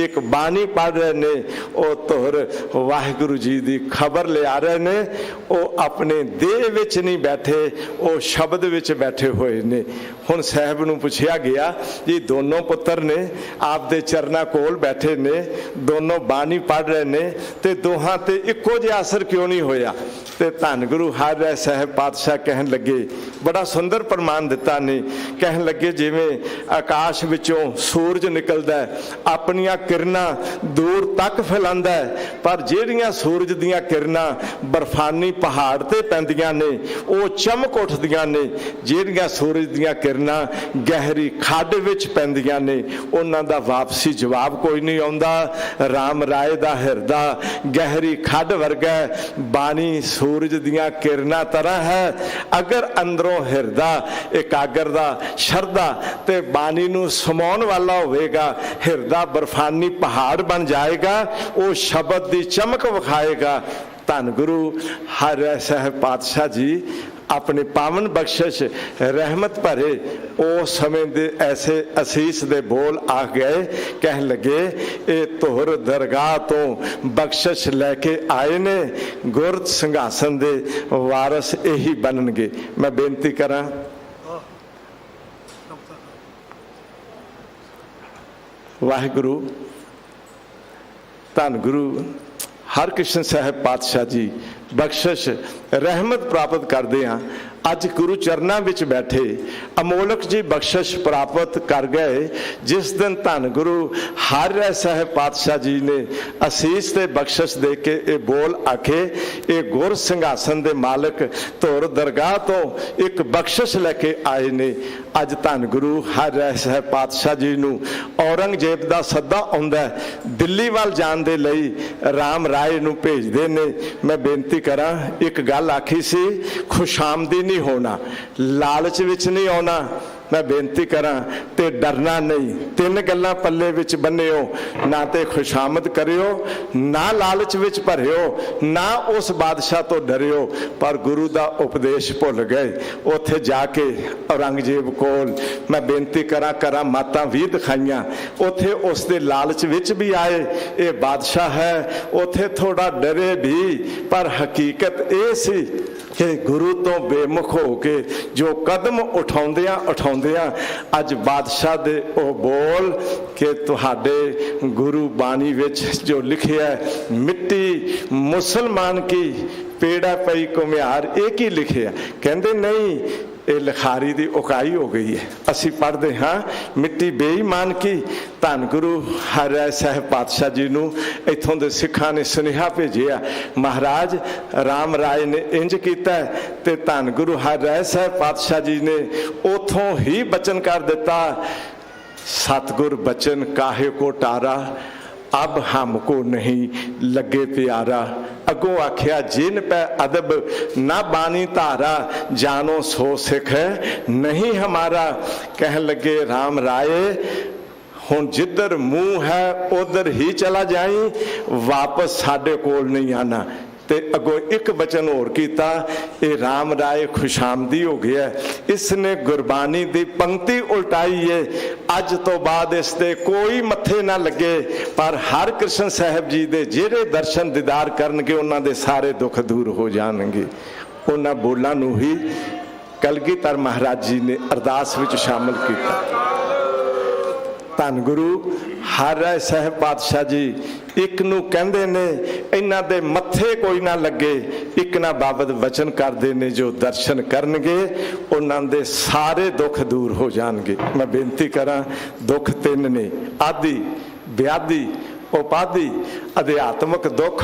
ਇੱਕ ਬਾਣੀ ਪੜ੍ਹ ਰਹੇ ਨੇ, ਉਹ ਧੁਰ ਵਾਹਿਗੁਰੂ ਜੀ ਦੀ ਖਬਰ ਲਿਆ ਰਹੇ ਨੇ। ਉਹ ਆਪਣੇ ਦੇਹ ਵਿੱਚ ਨਹੀਂ ਬੈਠੇ, ਉਹ ਸ਼ਬਦ ਵਿੱਚ ਬੈਠੇ ਹੋਏ ਨੇ। ਹੁਣ ਸਾਹਿਬ ਨੂੰ ਪੁੱਛਿਆ ਗਿਆ ਜੀ ਦੋਨੋਂ ਪੁੱਤਰ ਨੇ ਆਪ ਦੇ ਚਰਨਾਂ ਕੋਲ ਬੈਠੇ ਨੇ, ਦੋਨੋਂ ਬਾਣੀ ਪੜ੍ਹ ਰਹੇ ਨੇ ਤੇ ਦੋਹਾਂ ਤੇ ਇੱਕੋ ਜਿਹਾ ਅਸਰ ਕਿਉਂ ਨਹੀਂ ਹੋਇਆ? ਤੇ ਧੰਨ ਗੁਰੂ ਹਰਿ ਸਾਹਿਬ ਪਾਤਸ਼ਾਹ ਕਹਿਣ ਲੱਗੇ, ਬੜਾ ਸੁੰਦਰ ਪ੍ਰਮਾਣ ਦਿੱਤਾ ਨੇ। ਕਹਿਣ ਲੱਗੇ ਜਿਵੇਂ ਆਕਾਸ਼ ਵਿੱਚੋਂ ਸੂਰਜ ਨਿਕਲਦਾ ਆਪਣੀਆਂ ਕਿਰਨਾਂ ਦੂਰ ਤੱਕ ਫੈਲਾਉਂਦਾ, ਪਰ ਜਿਹੜੀਆਂ ਸੂਰਜ ਦੀਆਂ ਕਿਰਨਾਂ ਬਰਫਾਨੀ ਪਹਾੜ ਤੇ ਪੈਂਦੀਆਂ ਨੇ ਉਹ ਚਮਕ ਉੱਠਦੀਆਂ ਨੇ, ਜਿਹੜੀਆਂ ਸੂਰਜ ਦੀਆਂ ਕਿਰਨਾਂ ਗਹਿਰੀ ਖੱਡ ਵਿੱਚ ਪੈਂਦੀਆਂ ਨੇ ਉਹਨਾਂ ਦਾ ਵਾਪਸੀ ਜਵਾਬ ਕੋਈ ਨਹੀਂ ਆਉਂਦਾ। ਰਾਮ ਰਾਏ ਦਾ ਹਿਰਦਾ ਗਹਿਰੀ ਖੱਡ ਵਰਗਾ, ਬਾਣੀ ਸੂਰਜ ਦੀਆਂ ਕਿਰਨਾਂ ਤਰ੍ਹਾਂ ਹੈ। ਅਗਰ ਅੰਦਰੋਂ ਹਿਰਦਾ ਇਕਾਗਰ ਦਾ ਸ਼ਰਧਾ ਤੇ ਬਾਣੀ ਨੂੰ ਸਮਾਉਣ ਵਾਲਾ ਹੋਵੇਗਾ, ਹਿਰਦਾ ਬਰਫਾਨੀ ਪਹਾੜ ਬਣ ਜਾਏਗਾ, ਉਹ ਸ਼ਬਦ ਦੀ ਚਮਕ ਵਿਖਾਏਗਾ। ਧੰਨ ਗੁਰੂ ਹਰਿ ਸਾਹਿਬ ਪਾਤਸ਼ਾਹ ਜੀ ਆਪਣੇ ਪਾਵਨ ਬਖਸ਼ਿਸ਼ ਰਹਿਮਤ ਭਰੇ ਉਸ ਸਮੇਂ ਦੇ ਐਸੇ ਅਸੀਸ ਦੇ ਬੋਲ ਆ ਗਏ। ਕਹਿਣ ਲੱਗੇ ਇਹ ਧੁਰ ਦਰਗਾਹ ਤੋਂ ਬਖਸ਼ਿਸ਼ ਲੈ ਕੇ ਆਏ ਨੇ, ਗੁਰ ਸਿੰਘਾਸਨ ਦੇ ਵਾਰਸ ਇਹੀ ਬਣਨਗੇ। ਮੈਂ ਬੇਨਤੀ ਕਰਾਂ ਵਾਹਿਗੁਰੂ ਧੰਨ ਗੁਰੂ ਹਰਕ੍ਰਿਸ਼ਨ ਸਾਹਿਬ ਪਾਤਸ਼ਾਹ ਜੀ ਬਖਸ਼ਿਸ਼ ਰਹਿਮਤ ਪ੍ਰਾਪਤ ਕਰਦੇ ਹਾਂ। ਅੱਜ ਗੁਰੂ ਚਰਨਾਂ ਵਿੱਚ ਬੈਠੇ ਅਮੋਲਕ ਜੀ ਬਖਸ਼ਿਸ਼ ਪ੍ਰਾਪਤ ਕਰ ਗਏ। ਜਿਸ ਦਿਨ ਧੰਨ ਗੁਰੂ ਹਰਿ ਸਾਹਿਬ ਪਾਤਸ਼ਾਹ ਜੀ ਨੇ ਅਸੀਸ ਤੇ ਬਖਸ਼ਿਸ਼ ਦੇ ਕੇ ਇਹ ਬੋਲ ਆਖੇ, ਇਹ ਗੁਰ ਸਿੰਘਾਸਨ ਦੇ ਮਾਲਕ ਧੁਰ ਦਰਗਾਹ ਤੋਂ ਇੱਕ ਬਖਸ਼ਿਸ਼ ਲੈ ਕੇ ਆਏ ਨੇ। ਅੱਜ ਧੰਨ ਗੁਰੂ ਹਰਿ ਸਾਹਿਬ ਪਾਤਸ਼ਾਹ ਜੀ ਨੂੰ ਔਰੰਗਜ਼ੇਬ ਦਾ ਸੱਦਾ ਆਉਂਦਾ, ਦਿੱਲੀ ਵੱਲ ਜਾਣ ਦੇ ਲਈ ਰਾਮ ਰਾਏ ਨੂੰ ਭੇਜਦੇ ਨੇ। ਮੈਂ ਬੇਨਤੀ ਕਰਾਂ, ਇੱਕ ਗੱਲ ਆਖੀ ਸੀ, ਖੁਸ਼ਾਮਦੀ ਨਹੀਂ ਹੋਣਾ, ਲਾਲਚ ਵਿੱਚ ਨਹੀਂ ਆਉਣਾ। ਮੈਂ ਬੇਨਤੀ ਕਰਾਂ ਤੇ ਡਰਨਾ ਨਹੀਂ। ਤਿੰਨ ਗੱਲਾਂ ਪੱਲੇ ਵਿੱਚ ਬੰਨਿਓ, ਨਾ ਤੇ ਖੁਸ਼ਾਮਦ ਕਰਿਓ, ਨਾ ਲਾਲਚ ਵਿੱਚ ਭਰਿਓ, ਨਾ ਉਸ ਬਾਦਸ਼ਾਹ ਤੋਂ ਡਰਿਓ। ਪਰ ਗੁਰੂ ਦਾ ਉਪਦੇਸ਼ ਭੁੱਲ ਗਏ। ਉੱਥੇ ਜਾ ਕੇ ਔਰੰਗਜ਼ੇਬ ਕੋਲ ਮੈਂ ਬੇਨਤੀ ਕਰਾਂ ਮਾਤਾਂ ਵੀ ਦਿਖਾਈਆਂ, ਉੱਥੇ ਉਸ ਦੇ ਲਾਲਚ ਵਿੱਚ ਵੀ ਆਏ, ਇਹ ਬਾਦਸ਼ਾਹ ਹੈ। ਉੱਥੇ ਥੋੜਾ ਡਰੇ ਵੀ, ਪਰ ਹਕੀਕਤ ਇਹ ਸੀ ਕਿ ਗੁਰੂ ਤੋਂ ਬੇਮੁਖ ਹੋ ਕੇ ਜੋ ਕਦਮ ਉਠਾਉਂਦਿਆਂ ਅੱਜ ਬਾਦਸ਼ਾਹ ਦੇ ਉਹ ਬੋਲ ਕਿ ਤੁਹਾਡੇ ਗੁਰੂ ਬਾਣੀ ਵਿੱਚ ਜੋ ਲਿਖਿਆ ਮਿੱਟੀ ਮੁਸਲਮਾਨ ਕੀ ਪੇੜਾ ਪਈ ਘੁਮਿਆਰ, ਇਹ ਕੀ ਲਿਖਿਆ? ਕਹਿੰਦੇ ਨਹੀਂ, ਇਹ ਲਿਖਾਰੀ ਦੀ ਉਕਾਈ ਹੋ ਗਈ ਹੈ। ਅਸੀਂ ਪੜ੍ਹਦੇ ਹਾਂ ਮਿੱਟੀ ਬੇਈਮਾਨ ਕੀ। ਧੰਨ ਗੁਰੂ ਹਰਿ ਸਾਹਿਬ ਪਾਤਸ਼ਾਹ ਜੀ ਨੂੰ ਇੱਥੋਂ ਦੇ ਸਿੱਖਾਂ ਨੇ ਸੁਨੇਹਾ ਭੇਜਿਆ, ਮਹਾਰਾਜ ਰਾਮ ਰਾਏ ਨੇ ਇੰਜ ਕੀਤਾ, ਤੇ ਧੰਨ ਗੁਰੂ ਹਰਿ ਸਾਹਿਬ ਪਾਤਸ਼ਾਹ ਜੀ ਨੇ ਉਥੋਂ ਹੀ ਬਚਨ ਕਰ ਦਿੱਤਾ, ਸਤਿਗੁਰ ਬਚਨ ਕਾਹੇ ਕੋ ਟਾਰਾ, ਅਬ ਹਮਕੋ ਨਹੀਂ ਲੱਗੇ ਪਿਆਰਾ। ਅੱਗੋਂ ਆਖਿਆ ਜਿਨ ਪੈ ਅਦਬ ਨਾ ਬਾਣੀ ਧਾਰਾ, ਜਾਨੋ ਸੋ ਸਿੱਖ ਨਹੀਂ ਹਮਾਰਾ। ਕਹਿਣ ਲੱਗੇ ਰਾਮ ਰਾਏ ਹੁਣ ਜਿੱਧਰ ਮੂੰਹ ਹੈ ਉਧਰ ਹੀ ਚਲਾ ਜਾਈ, ਵਾਪਸ ਸਾਡੇ ਕੋਲ ਨਹੀਂ ਆਣਾ। ਤੇ ਅੱਗੋਂ ਇੱਕ ਬਚਨ ਹੋਰ ਕੀਤਾ, ਇਹ ਰਾਮ ਰਾਏ ਖੁਸ਼ਾਮਦੀ ਹੋ ਗਿਆ, ਇਸ ਨੇ ਗੁਰਬਾਣੀ ਦੀ ਪੰਕਤੀ ਉਲਟਾਈ ਹੈ, ਅੱਜ ਤੋਂ ਬਾਅਦ ਇਸ ਤੇ ਕੋਈ ਮੱਥੇ ਨਾ ਲੱਗੇ। ਪਰ ਹਰਕ੍ਰਿਸ਼ਨ ਸਾਹਿਬ ਜੀ ਦੇ ਜਿਹੜੇ ਦਰਸ਼ਨ ਦੀਦਾਰ ਕਰਨਗੇ ਉਹਨਾਂ ਦੇ ਸਾਰੇ ਦੁੱਖ ਦੂਰ ਹੋ ਜਾਣਗੇ। ਉਹਨਾਂ ਬੋਲਾਂ ਨੂੰ ਹੀ ਕਲਗੀਧਰ ਮਹਾਰਾਜ ਜੀ ਨੇ ਅਰਦਾਸ ਵਿੱਚ ਸ਼ਾਮਲ ਕੀਤਾ। ਧੰਨ ਗੁਰੂ ਹਰਿ ਸਾਹਿਬ ਪਾਤਸ਼ਾਹ ਜੀ ਇੱਕ ਨੂੰ ਕਹਿੰਦੇ ਨੇ ਇਹਨਾਂ ਦੇ ਮੱਥੇ ਕੋਈ ਨਾ ਲੱਗੇ, ਇੱਕ ਨਾ ਬਾਬਤ ਵਚਨ ਕਰਦੇ ਨੇ ਜੋ ਦਰਸ਼ਨ ਕਰਨਗੇ ਉਹਨਾਂ ਦੇ ਸਾਰੇ ਦੁੱਖ ਦੂਰ ਹੋ ਜਾਣਗੇ। ਮੈਂ ਬੇਨਤੀ ਕਰਾਂ, ਦੁੱਖ ਤਿੰਨ ਨੇ, ਆਦਿ ਵਿਆਧੀ ਉਪਾਧੀ। ਅਧਿਆਤਮਕ ਦੁੱਖ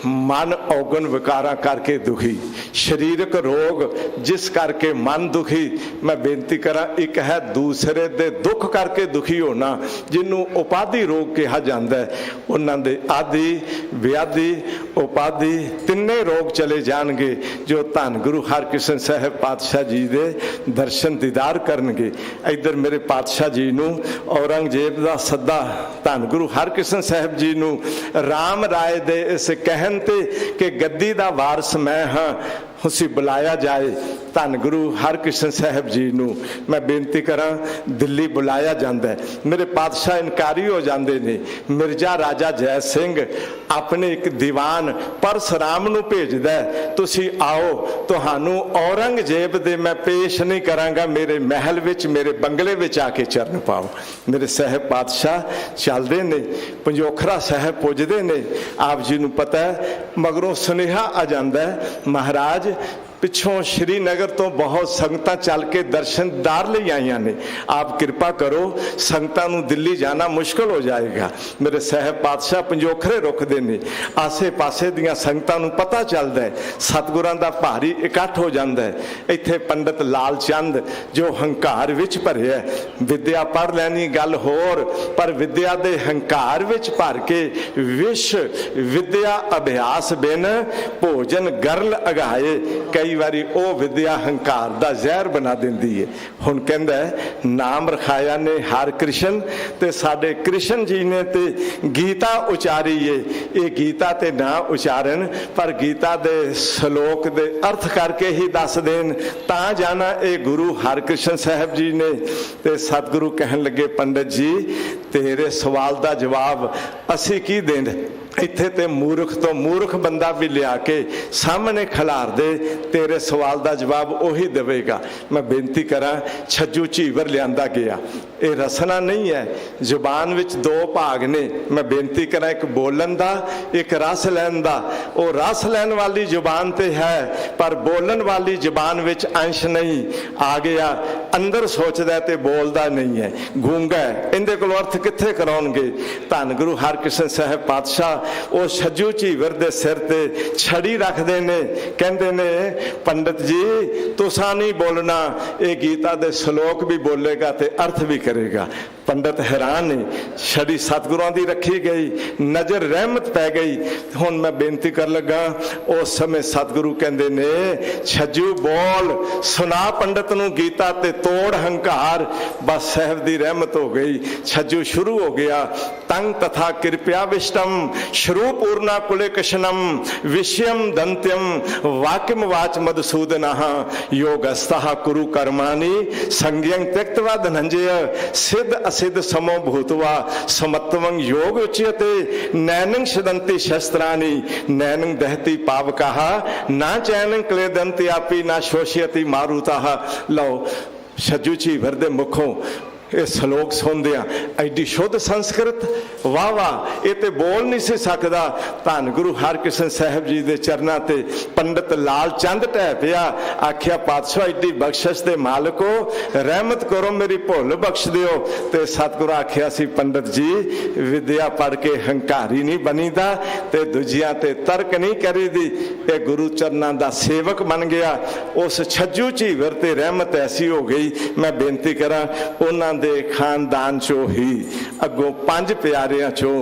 ਮਨ ਔਗਣ ਵਿਕਾਰਾਂ ਕਰਕੇ ਦੁਖੀ, ਸਰੀਰਕ ਰੋਗ ਜਿਸ ਕਰਕੇ ਮਨ ਦੁਖੀ। ਮੈਂ ਬੇਨਤੀ ਕਰਾਂ, ਇੱਕ ਹੈ ਦੂਸਰੇ ਦੇ ਦੁੱਖ ਕਰਕੇ ਦੁਖੀ ਹੋਣਾ, ਜਿਹਨੂੰ ਉਪਾਧੀ ਰੋਗ ਕਿਹਾ ਜਾਂਦਾ ਹੈ। ਉਹਨਾਂ ਦੇ ਆਦਿ ਵਿਆਧੀ ਉਪਾਧੀ ਤਿੰਨੇ ਰੋਗ ਚਲੇ ਜਾਣਗੇ ਜੋ ਧੰਨ ਗੁਰੂ ਹਰਕ੍ਰਿਸ਼ਨ ਸਾਹਿਬ ਪਾਤਸ਼ਾਹ ਜੀ ਦੇ ਦਰਸ਼ਨ ਦੀਦਾਰ ਕਰਨਗੇ। ਇੱਧਰ ਮੇਰੇ ਪਾਤਸ਼ਾਹ ਜੀ ਨੂੰ ਔਰੰਗਜ਼ੇਬ ਦਾ ਸੱਦਾ ਧੰਨ ਗੁਰੂ ਹਰਕ੍ਰਿਸ਼ਨ ਸਾਹਿਬ साहब जी नूं राम राय दे इस कहन ते कि गद्दी दा वारस मैं हाँ उसी बुलाया जाए। धन गुरु हरकृष्ण साहब जी नूं मैं बेनती करा दिल्ली बुलाया जाता है। मेरे पातशाह इनकारी हो जाते ने। मिर्जा राजा जय सिंह अपने एक दीवान परशुराम नूं भेजदा है, तुसी आओ तुहानूं औरंगजेब दे मैं पेश नहीं करांगा, मेरे महल विच मेरे बंगले विच आके चरण पाओ। मेरे साहब पातशाह चलते ने, पंजोखरा साहब पुजदे ने। आप जी नूं पता है मगरों सुनेहा आ जाता है महाराज पिछों श्रीनगर तो बहुत संगतां चल के दर्शन दार ले आईयां ने, आप कृपा करो संगतां नूं दिल्ली जाना मुश्किल हो जाएगा। मेरे साहब पातशाह पंजोखरे रुकदे ने, आसे पासे दियां संगतां नूं पता चलदा है सतगुरां दा भारी इकट्ठ हो जांदा है। इत्थे पंडित लाल चंद जो हंकार विच भरिया, विद्या पढ़ लैनी गल होर, पर विद्या दे हंकार विच भर के विश विद्या अभ्यास बिन भोजन गरल अगाए। कई वारी ओ विद्या हंकार दा जहर बना दिंदी है। हुण कहंदा है नाम रखाया ने हर कृष्ण ते साडे कृष्ण जी ने ते गीता उचारी है। ये गीता ते ना उचारन पर गीता दे श्लोक दे अर्थ करके ही दस देन तां जाना। ये गुरु हरकृष्ण साहब जी ने ते सतगुरु कहन लगे पंडित जी तेरे सवाल दा जवाब असी की दें, इत्थे ते मूर्ख तो मूर्ख बंदा भी लिया के सामने खिलार दे, तेरे सवाल का जवाब उही देवेगा। मैं बेनती करा छज्जू झीवर लियांदा गया, ये रसना नहीं है, जुबान विच दो भाग ने। मैं बेनती करा एक बोलन दा एक रस लैन दा। वो रस लैन वाली जुबान ते है पर बोलन वाली जुबान विच अंश नहीं आ गया, अंदर सोचदा ते बोलदा नहीं है, गूंगा है, इहदे कोल अर्थ कित्थे कराउणगे। धन गुरु हरकृष्ण साहब पातशाह वो छज्जू झीवर दे सिर ते छड़ी रखते ने, कहते ने पंडित जी तुसा नहीं बोलना, ये गीता दे श्लोक भी बोलेगा ते अर्थ भी करेगा। पंडित हैरान ने, छड़ी सतगुरुआं दी रखी गई, नज़र रहमत पै गई। हुण मैं बेनती कर लगा, उस समय सतगुरु कहते ने छज्जू बोल सुना पंडित नूं गीता ते तोड़ हंकार। बस साहब दी रहमत हो गई, छज्जू शुरू हो गया। तंग तथा कृपया विष्टम श्रू पूर्णा कुले कृष्णम विषयम दंत्यम वाक्यम वाच मधुसूदनः योगस्थः कुरु कर्माणि संज्ञं त्यक्त्वा धनंजय सिद्ध असिद्ध समो भूत्वा समत्वं योग उच्यते नैनं छदन्ति शस्त्राणि नैनं दहति पावकः न चैनं क्लेदन्ति अपि न शोष्यति मारुतः। लो छज्जू झीवर दे मुखों ये श्लोक सुनदिया एडी शुद्ध संस्कृत, वाह वाह, ये तो बोल नहीं सी सकता। धन गुरु हरकृष्ण साहब जी के चरणों ते पंडित लाल चंद ढह पिया, आख्या पातशाह एडी बख्शिश दे मालिको रहमत करो, मेरी भुल बख्श दिओ। ते सतगुरु आख्या सी पंडित जी विद्या पढ़ के हंकारी नहीं बनीदा ते दूजियां ते तर्क नहीं करीदी। ये गुरु चरणों का सेवक बन गया। उस छज्जू झीवर ते रहमत ऐसी हो गई। मैं बेनती करा उन्हां दे खानदान चो ही अगों 5 प्यारियां चो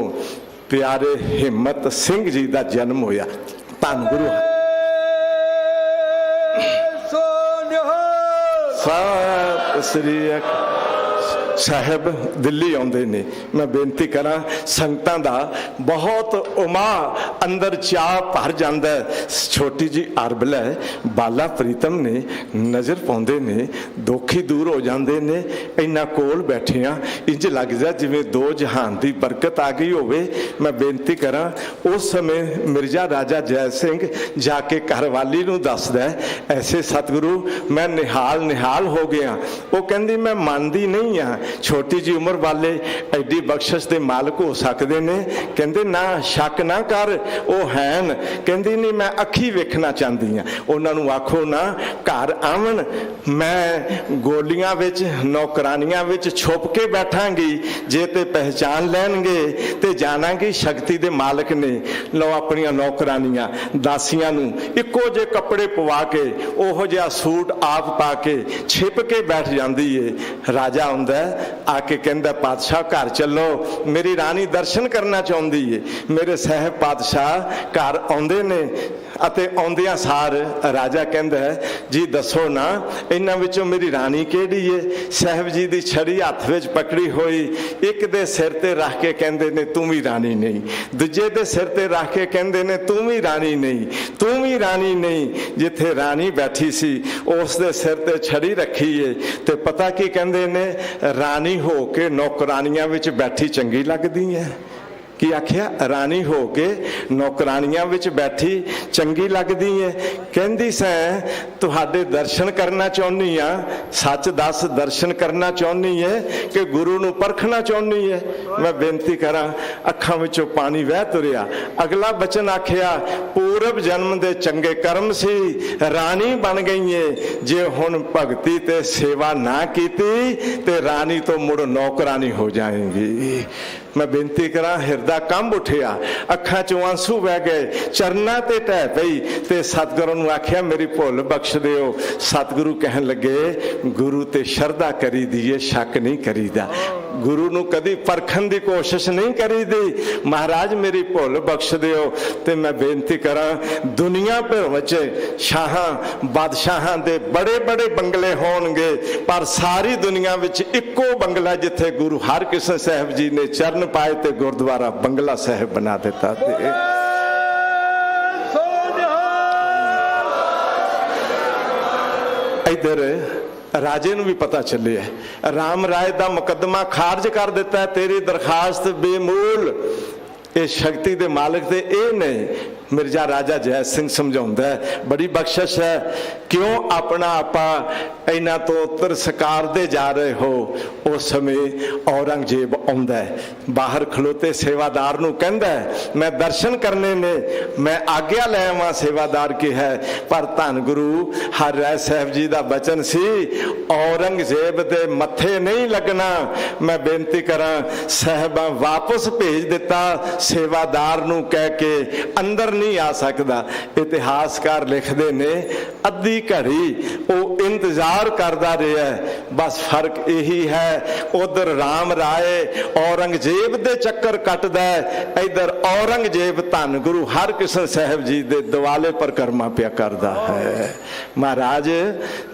प्यारे हिम्मत सिंह जी का जन्म होया। धन गुरु सत श्री अकाल साहब दिल्ली आउंदे ने। मैं बेनती करा संगतां दा बहुत उमा अंदर चाह भर जांदा है। छोटी जी अरबल है बाला प्रीतम ने नज़र पाउंदे ने, दुखी दूर हो जाते ने। इन्ना कोल बैठिया इंज लगदा जिवें दो जहान की बरकत आ गई होवे। मैं बेनती करा उस समय मिर्जा राजा जय सिंह जाके घरवाली नूं दसदा ऐसे सतगुरु मैं निहाल निहाल हो गया। वो कहंदी मैं मनदी नहीं हाँ, छोटी जी उम्र वाले एडी बख्शिश के मालक हो सकते ने। कहते ना शक ना कर वो हैन, कहती नहीं मैं अखी वेखना चाहती हाँ। उन्होंने आखो ना घर आवन, मैं गोलियां विच नौकरानियां विच छुप के बैठांगी, जे ते पहचान लैणगे ते जानांगी शक्ति दे मालक ने। लो अपनियां नौकरानियां दासियां नूं इक्को जे कपड़े पवा के ओहो जिहा सूट आप पा के छिप के बैठ जाती है। राजा हुंदा आके कहता पातशाह घर चलो, मेरी रानी दर्शन करना चाहती है। मेरे साहब पातशाह घर आउंदे ने अते आउंदियां सार राजा कहता है जी दसो ना इन्हां विचों मेरी रानी केड़ी है। साहब जी दी छड़ी हत्थ विच पकड़ी हुई, एक दे सिर ते रख के कहंदे ने तू भी रानी नहीं, दूजे दे सिर ते रख के कहंदे ने तू भी रानी नहीं, तू भी रानी नहीं। जिथे रानी बैठी सी उस दे सिर ते छड़ी रखी है ते पता की कहंदे ने रानी हो के नौकरानियां विच बैठी चंगी लगदी है। की आख्या रानी हो के नौकरानियां विच बैठी चंगी लगदी है। कहंदी सै तुहाडे दर्शन करना चाहुंदी आ, सच दस दर्शन करना चाहुंदी है कि गुरु नूं परखना चाहुंदी है। मैं बेनती करा अखां विचों पानी वह तुरिया। अगला बचन आख्या पूर्व जन्म दे चंगे कर्म सी, रानी बन गई है। जे हुण भगती ते सेवा ना कीती ते रानी तो मुड़ नौकरानी हो जाएगी। मैं बेनती करा हिरदा कंब उठिया, अखां चों आंसू बह गए, चरना ते ढह पई ते सतगुरू नूं आख्या मेरी भुल बख्श दिओ। सतगुरु कहन लगे गुरु ते शरधा करी दी है, शक नहीं करीदा। गुरु नूं कदी परखण दी कोशिश नहीं करी दी। महाराज मेरी भुल बख्श दिओ। ते मैं बेनती करा दुनिया भर विच शाहां बादशाहां दे बड़े बड़े बंगले होणगे, पर सारी दुनिया विच इक्को बंगला जिथे गुरु हरकृष्ण साहिब जी ने चरण पाए ते गुरुद्वारा बंगला साहिब बना देता। इधर राजे नूं भी पता चले राम राय दा मुकदमा खारज कर दिता, तेरी दरखास्त बेमूल। ये शक्ति दे मालिक ते ये ने। मिर्जा राजा जय सिंह समझाउंदा है बड़ी बख्शिश है, क्यों अपना आपा इन्हां तो तिरस्कारदे जा रहे हो। उस समय औरंगजेब आउंदा है, बाहर खलोते सेवादार नूं कहंदा है मैं दर्शन करने ने, मैं आग्या ले आवां सेवादार की है। पर धन गुरु हर राय साहब जी दा बचन सी औरंगजेब दे मत्थे नहीं लगना। मैं बेनती करा साहबां वापस भेज दिता, सेवादार नूं कह के अंदर नहीं आ सकता। इतिहासकार लिखते ने अद्धी घड़ी वो इंतजार करता रहा है। बस फर्क यही है उधर राम राय औरंगजेब दे चक्कर कटदा है, इधर औरंगजेब धन गुरु हरकृष्ण साहिब जी दे दिवाले परिक्रमा पिया करदा है। महाराज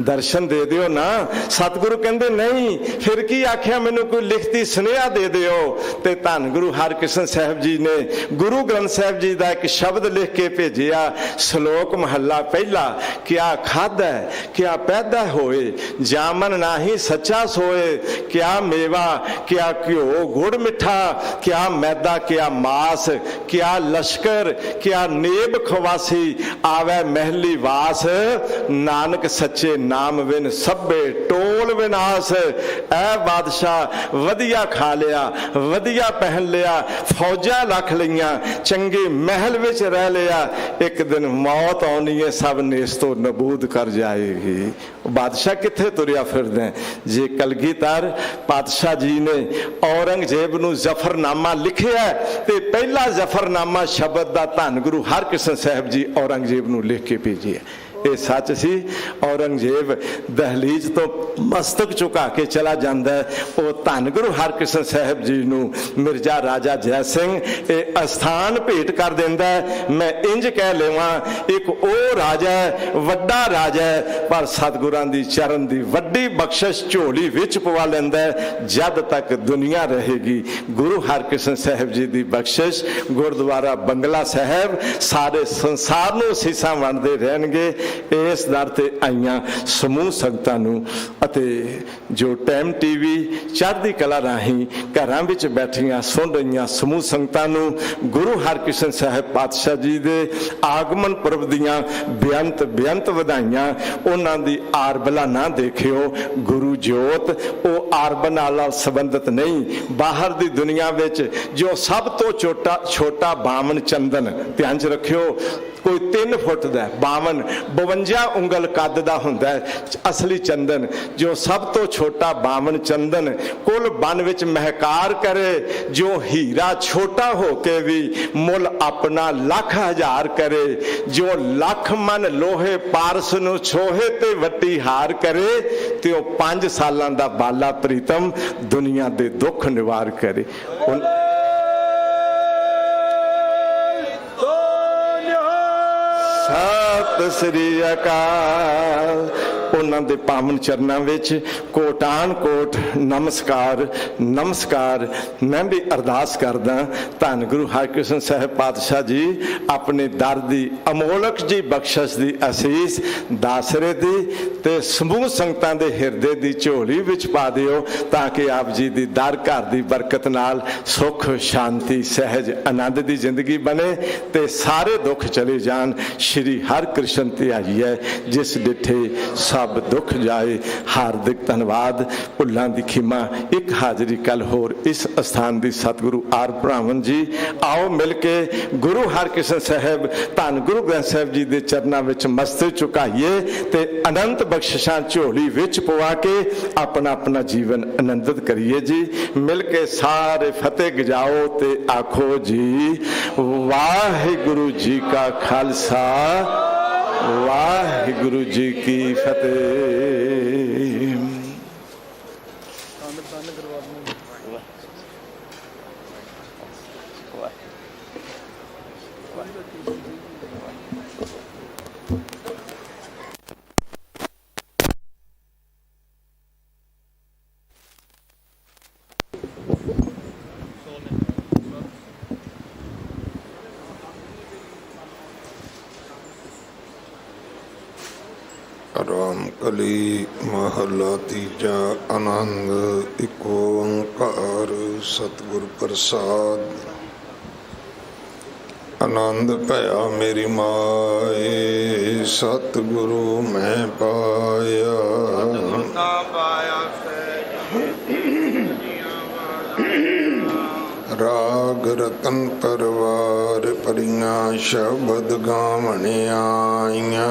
दर्शन दे दियो ना। सतगुरु कहंदे नहीं फिर की आख्या मैनू कोई लिखती सुनेहा दे दियो। ते धन गुरु हरकृष्ण साहिब जी ने गुरु ग्रंथ साहिब जी का एक शब्द लिख के भेजिया। श्लोक महला पहला, क्या खादा क्या पैदा होए, जामन नाही सच्चा सोए, क्या मेवा क्या घ्यो गुड़ मिठा, क्या मैदा क्या मास, क्या लश्कर क्या नेब खवासी, आवे महली वास, नानक सच्चे नाम विन सभे टोल विनाश। ऐ बादशाह वधिया खा लिया, वधिया पहन लिया, फौजा लख लिया, चंगे महल विच रह लिया, एक दिन मौत आनी है, सब नेस तो नबूद कर जाएगी। बादशाह किथे तुरिया फिरदे। जे कलगीधर पातशाह जी ने औरंगजेब नूं जफरनामा लिखिया ते पहला जफरनामा शब्द दा धन गुरु हरकृष्ण साहिब जी औरंगजेब नूं लिख के भेजिया। ये सच सी। औरंगजेब दहलीज तो मस्तक झुका के चला जाता है। वो धन गुरु हरकृष्ण साहिब जी नूं मिर्जा राजा जय सिंह ये अस्थान भेंट कर देंदा है। मैं इंज कह लेवां एक ओ राजा है, वड्डा राजा है, पर सतगुरां दी चरण दी वड्डी बख्शिश झोली विच पवा लैंदा है। जद तक दुनिया रहेगी गुरु हरकृष्ण साहिब जी दी बख्शिश गुरुद्वारा बंगला साहिब सारे संसार नूं सीसां वंडदे रहणगे। इस दर ते आईयां समूह संगतां नूं अते जो टाइम टीवी चढ़दी कला राही घरां विच बैठियां सुन रहीआं समूह संगतां नूं गुरु हरकृष्ण साहिब पातशाह जी दे आगमन पुरब दीआं बेअंत बेअंत वधाइयां। उन्हां दी आरबला ना देखियो, गुरु जोत ओ आरबला नाल संबंधित नहीं। बाहर दी दुनिया विच जो सब तो छोटा बामन चंदन ध्यान च रखियो, कोई 3 फुट का 52 52 ਉਂਗਲ ਕੱਦ ਦਾ ਹੁੰਦਾ ਹੈ ਅਸਲੀ ਚੰਦਨ, ਜੋ ਸਭ ਤੋਂ ਛੋਟਾ 52 ਚੰਦਨ ਕੁੱਲ ਬਨ ਵਿੱਚ ਮਹਿਕਾਰ ਕਰੇ, ਜੋ ਹੀਰਾ ਛੋਟਾ ਹੋ ਕੇ ਵੀ ਮੁੱਲ ਆਪਣਾ ਲੱਖ ਹਜ਼ਾਰ ਕਰੇ, ਜੋ ਲੱਖ ਮਨ ਲੋਹੇ ਪਾਰਸ ਨੂੰ ਛੋਹੇ ਤੇ ਵੱਟੀ ਹਾਰ ਕਰੇ, ਤੇ ਉਹ 5 ਸਾਲਾਂ ਦਾ ਬਾਲਾ ਪ੍ਰੀਤਮ ਦੁਨੀਆ ਦੇ ਦੁੱਖ ਨਿਵਾਰ ਕਰੇ। ਸਤਿ ਸ੍ਰੀ ਅਕਾਲ। ਉਹਨਾਂ ਦੇ ਪਾਵਨ ਚਰਨਾਂ ਵਿੱਚ ਕੋਟਾਨ ਕੋਟ ਨਮਸਕਾਰ ਨਮਸਕਾਰ। ਮੈਂ ਵੀ ਅਰਦਾਸ ਕਰਦਾ ਧੰਨ ਗੁਰੂ ਹਰਕ੍ਰਿਸ਼ਨ ਸਾਹਿਬ ਪਾਤਸ਼ਾਹ ਜੀ ਆਪਣੇ ਦਰ ਦੀ ਅਮੋਲਕ ਜੀ ਬਖਸ਼ਿਸ਼ ਦੀ ਅਸੀਸ ਦਾਸਰੇ ਦੀ ਤੇ ਸਮੂਹ ਸੰਗਤਾਂ ਦੇ ਹਿਰਦੇ ਦੀ ਝੋਲੀ ਵਿੱਚ ਪਾ ਦਿਓ, ਤਾਂ ਕਿ ਆਪ ਜੀ ਦੀ ਦਰ ਘਰ ਦੀ ਬਰਕਤ ਨਾਲ ਸੁੱਖ ਸ਼ਾਂਤੀ ਸਹਿਜ ਆਨੰਦ ਦੀ ਜ਼ਿੰਦਗੀ ਬਣੇ ਤੇ ਸਾਰੇ ਦੁੱਖ ਚਲੇ ਜਾਣ। ਸ਼੍ਰੀ ਹਰਕ੍ਰਿਸ਼ਨ ਧਿਆਈ ਹੈ ਜਿਸ ਡਿਠੇ ਸਭ ਦੁੱਖ ਜਾਏ। ਹਾਰਦਿਕ ਧੰਨਵਾਦ। ਭੁੱਲਾਂ ਦੀ ਖਿਮਾ। ਇੱਕ ਹਾਜ਼ਰੀ ਕੱਲ ਹੋਰ ਇਸ ਅਸਥਾਨ ਦੀ ਸਤਿਗੁਰੂ ਆਰ ਭਰਾਵਨ ਜੀ। ਆਓ ਮਿਲ ਕੇ ਗੁਰੂ ਹਰਕ੍ਰਿਸ਼ਨ ਸਾਹਿਬ ਧੰਨ ਗੁਰੂ ਗ੍ਰੰਥ ਸਾਹਿਬ ਜੀ ਦੇ ਚਰਨਾਂ ਵਿੱਚ ਮਸਤਕ ਝੁਕਾਈਏ ਤੇ ਅਨੰਤ ਬਖਸ਼ਿਸ਼ਾਂ ਝੋਲੀ ਵਿੱਚ ਪਵਾ ਕੇ ਆਪਣਾ ਆਪਣਾ ਜੀਵਨ ਆਨੰਦਿਤ ਕਰੀਏ ਜੀ। ਮਿਲ ਕੇ ਸਾਰੇ ਫਤਿਹ ਗਜਾਓ ਤੇ ਆਖੋ ਜੀ ਵਾਹਿਗੁਰੂ ਜੀ ਕਾ ਖਾਲਸਾ ਵਾਹਿਗੁਰੂ ਜੀ ਕੀ ਫਤਿਹ। ਰਾਮ ਕਲੀ ਮਹਲਾ ਤੀਜਾ। ਆਨੰਦ ਇੱਕ ਓੰਕਾਰ ਸਤਿਗੁਰ ਪ੍ਰਸਾਦ। ਆਨੰਦ ਭਇਆ ਮੇਰੀ ਮਾਏ ਸਤਿਗੁਰੂ ਮੈਂ ਪਾਇਆ। ਰਾਗ ਰਤਨ ਪਰਵਾਰ ਪਰੀਆਂ ਸ਼ਬਦ ਗਾਵਣ ਆਈਆਂ।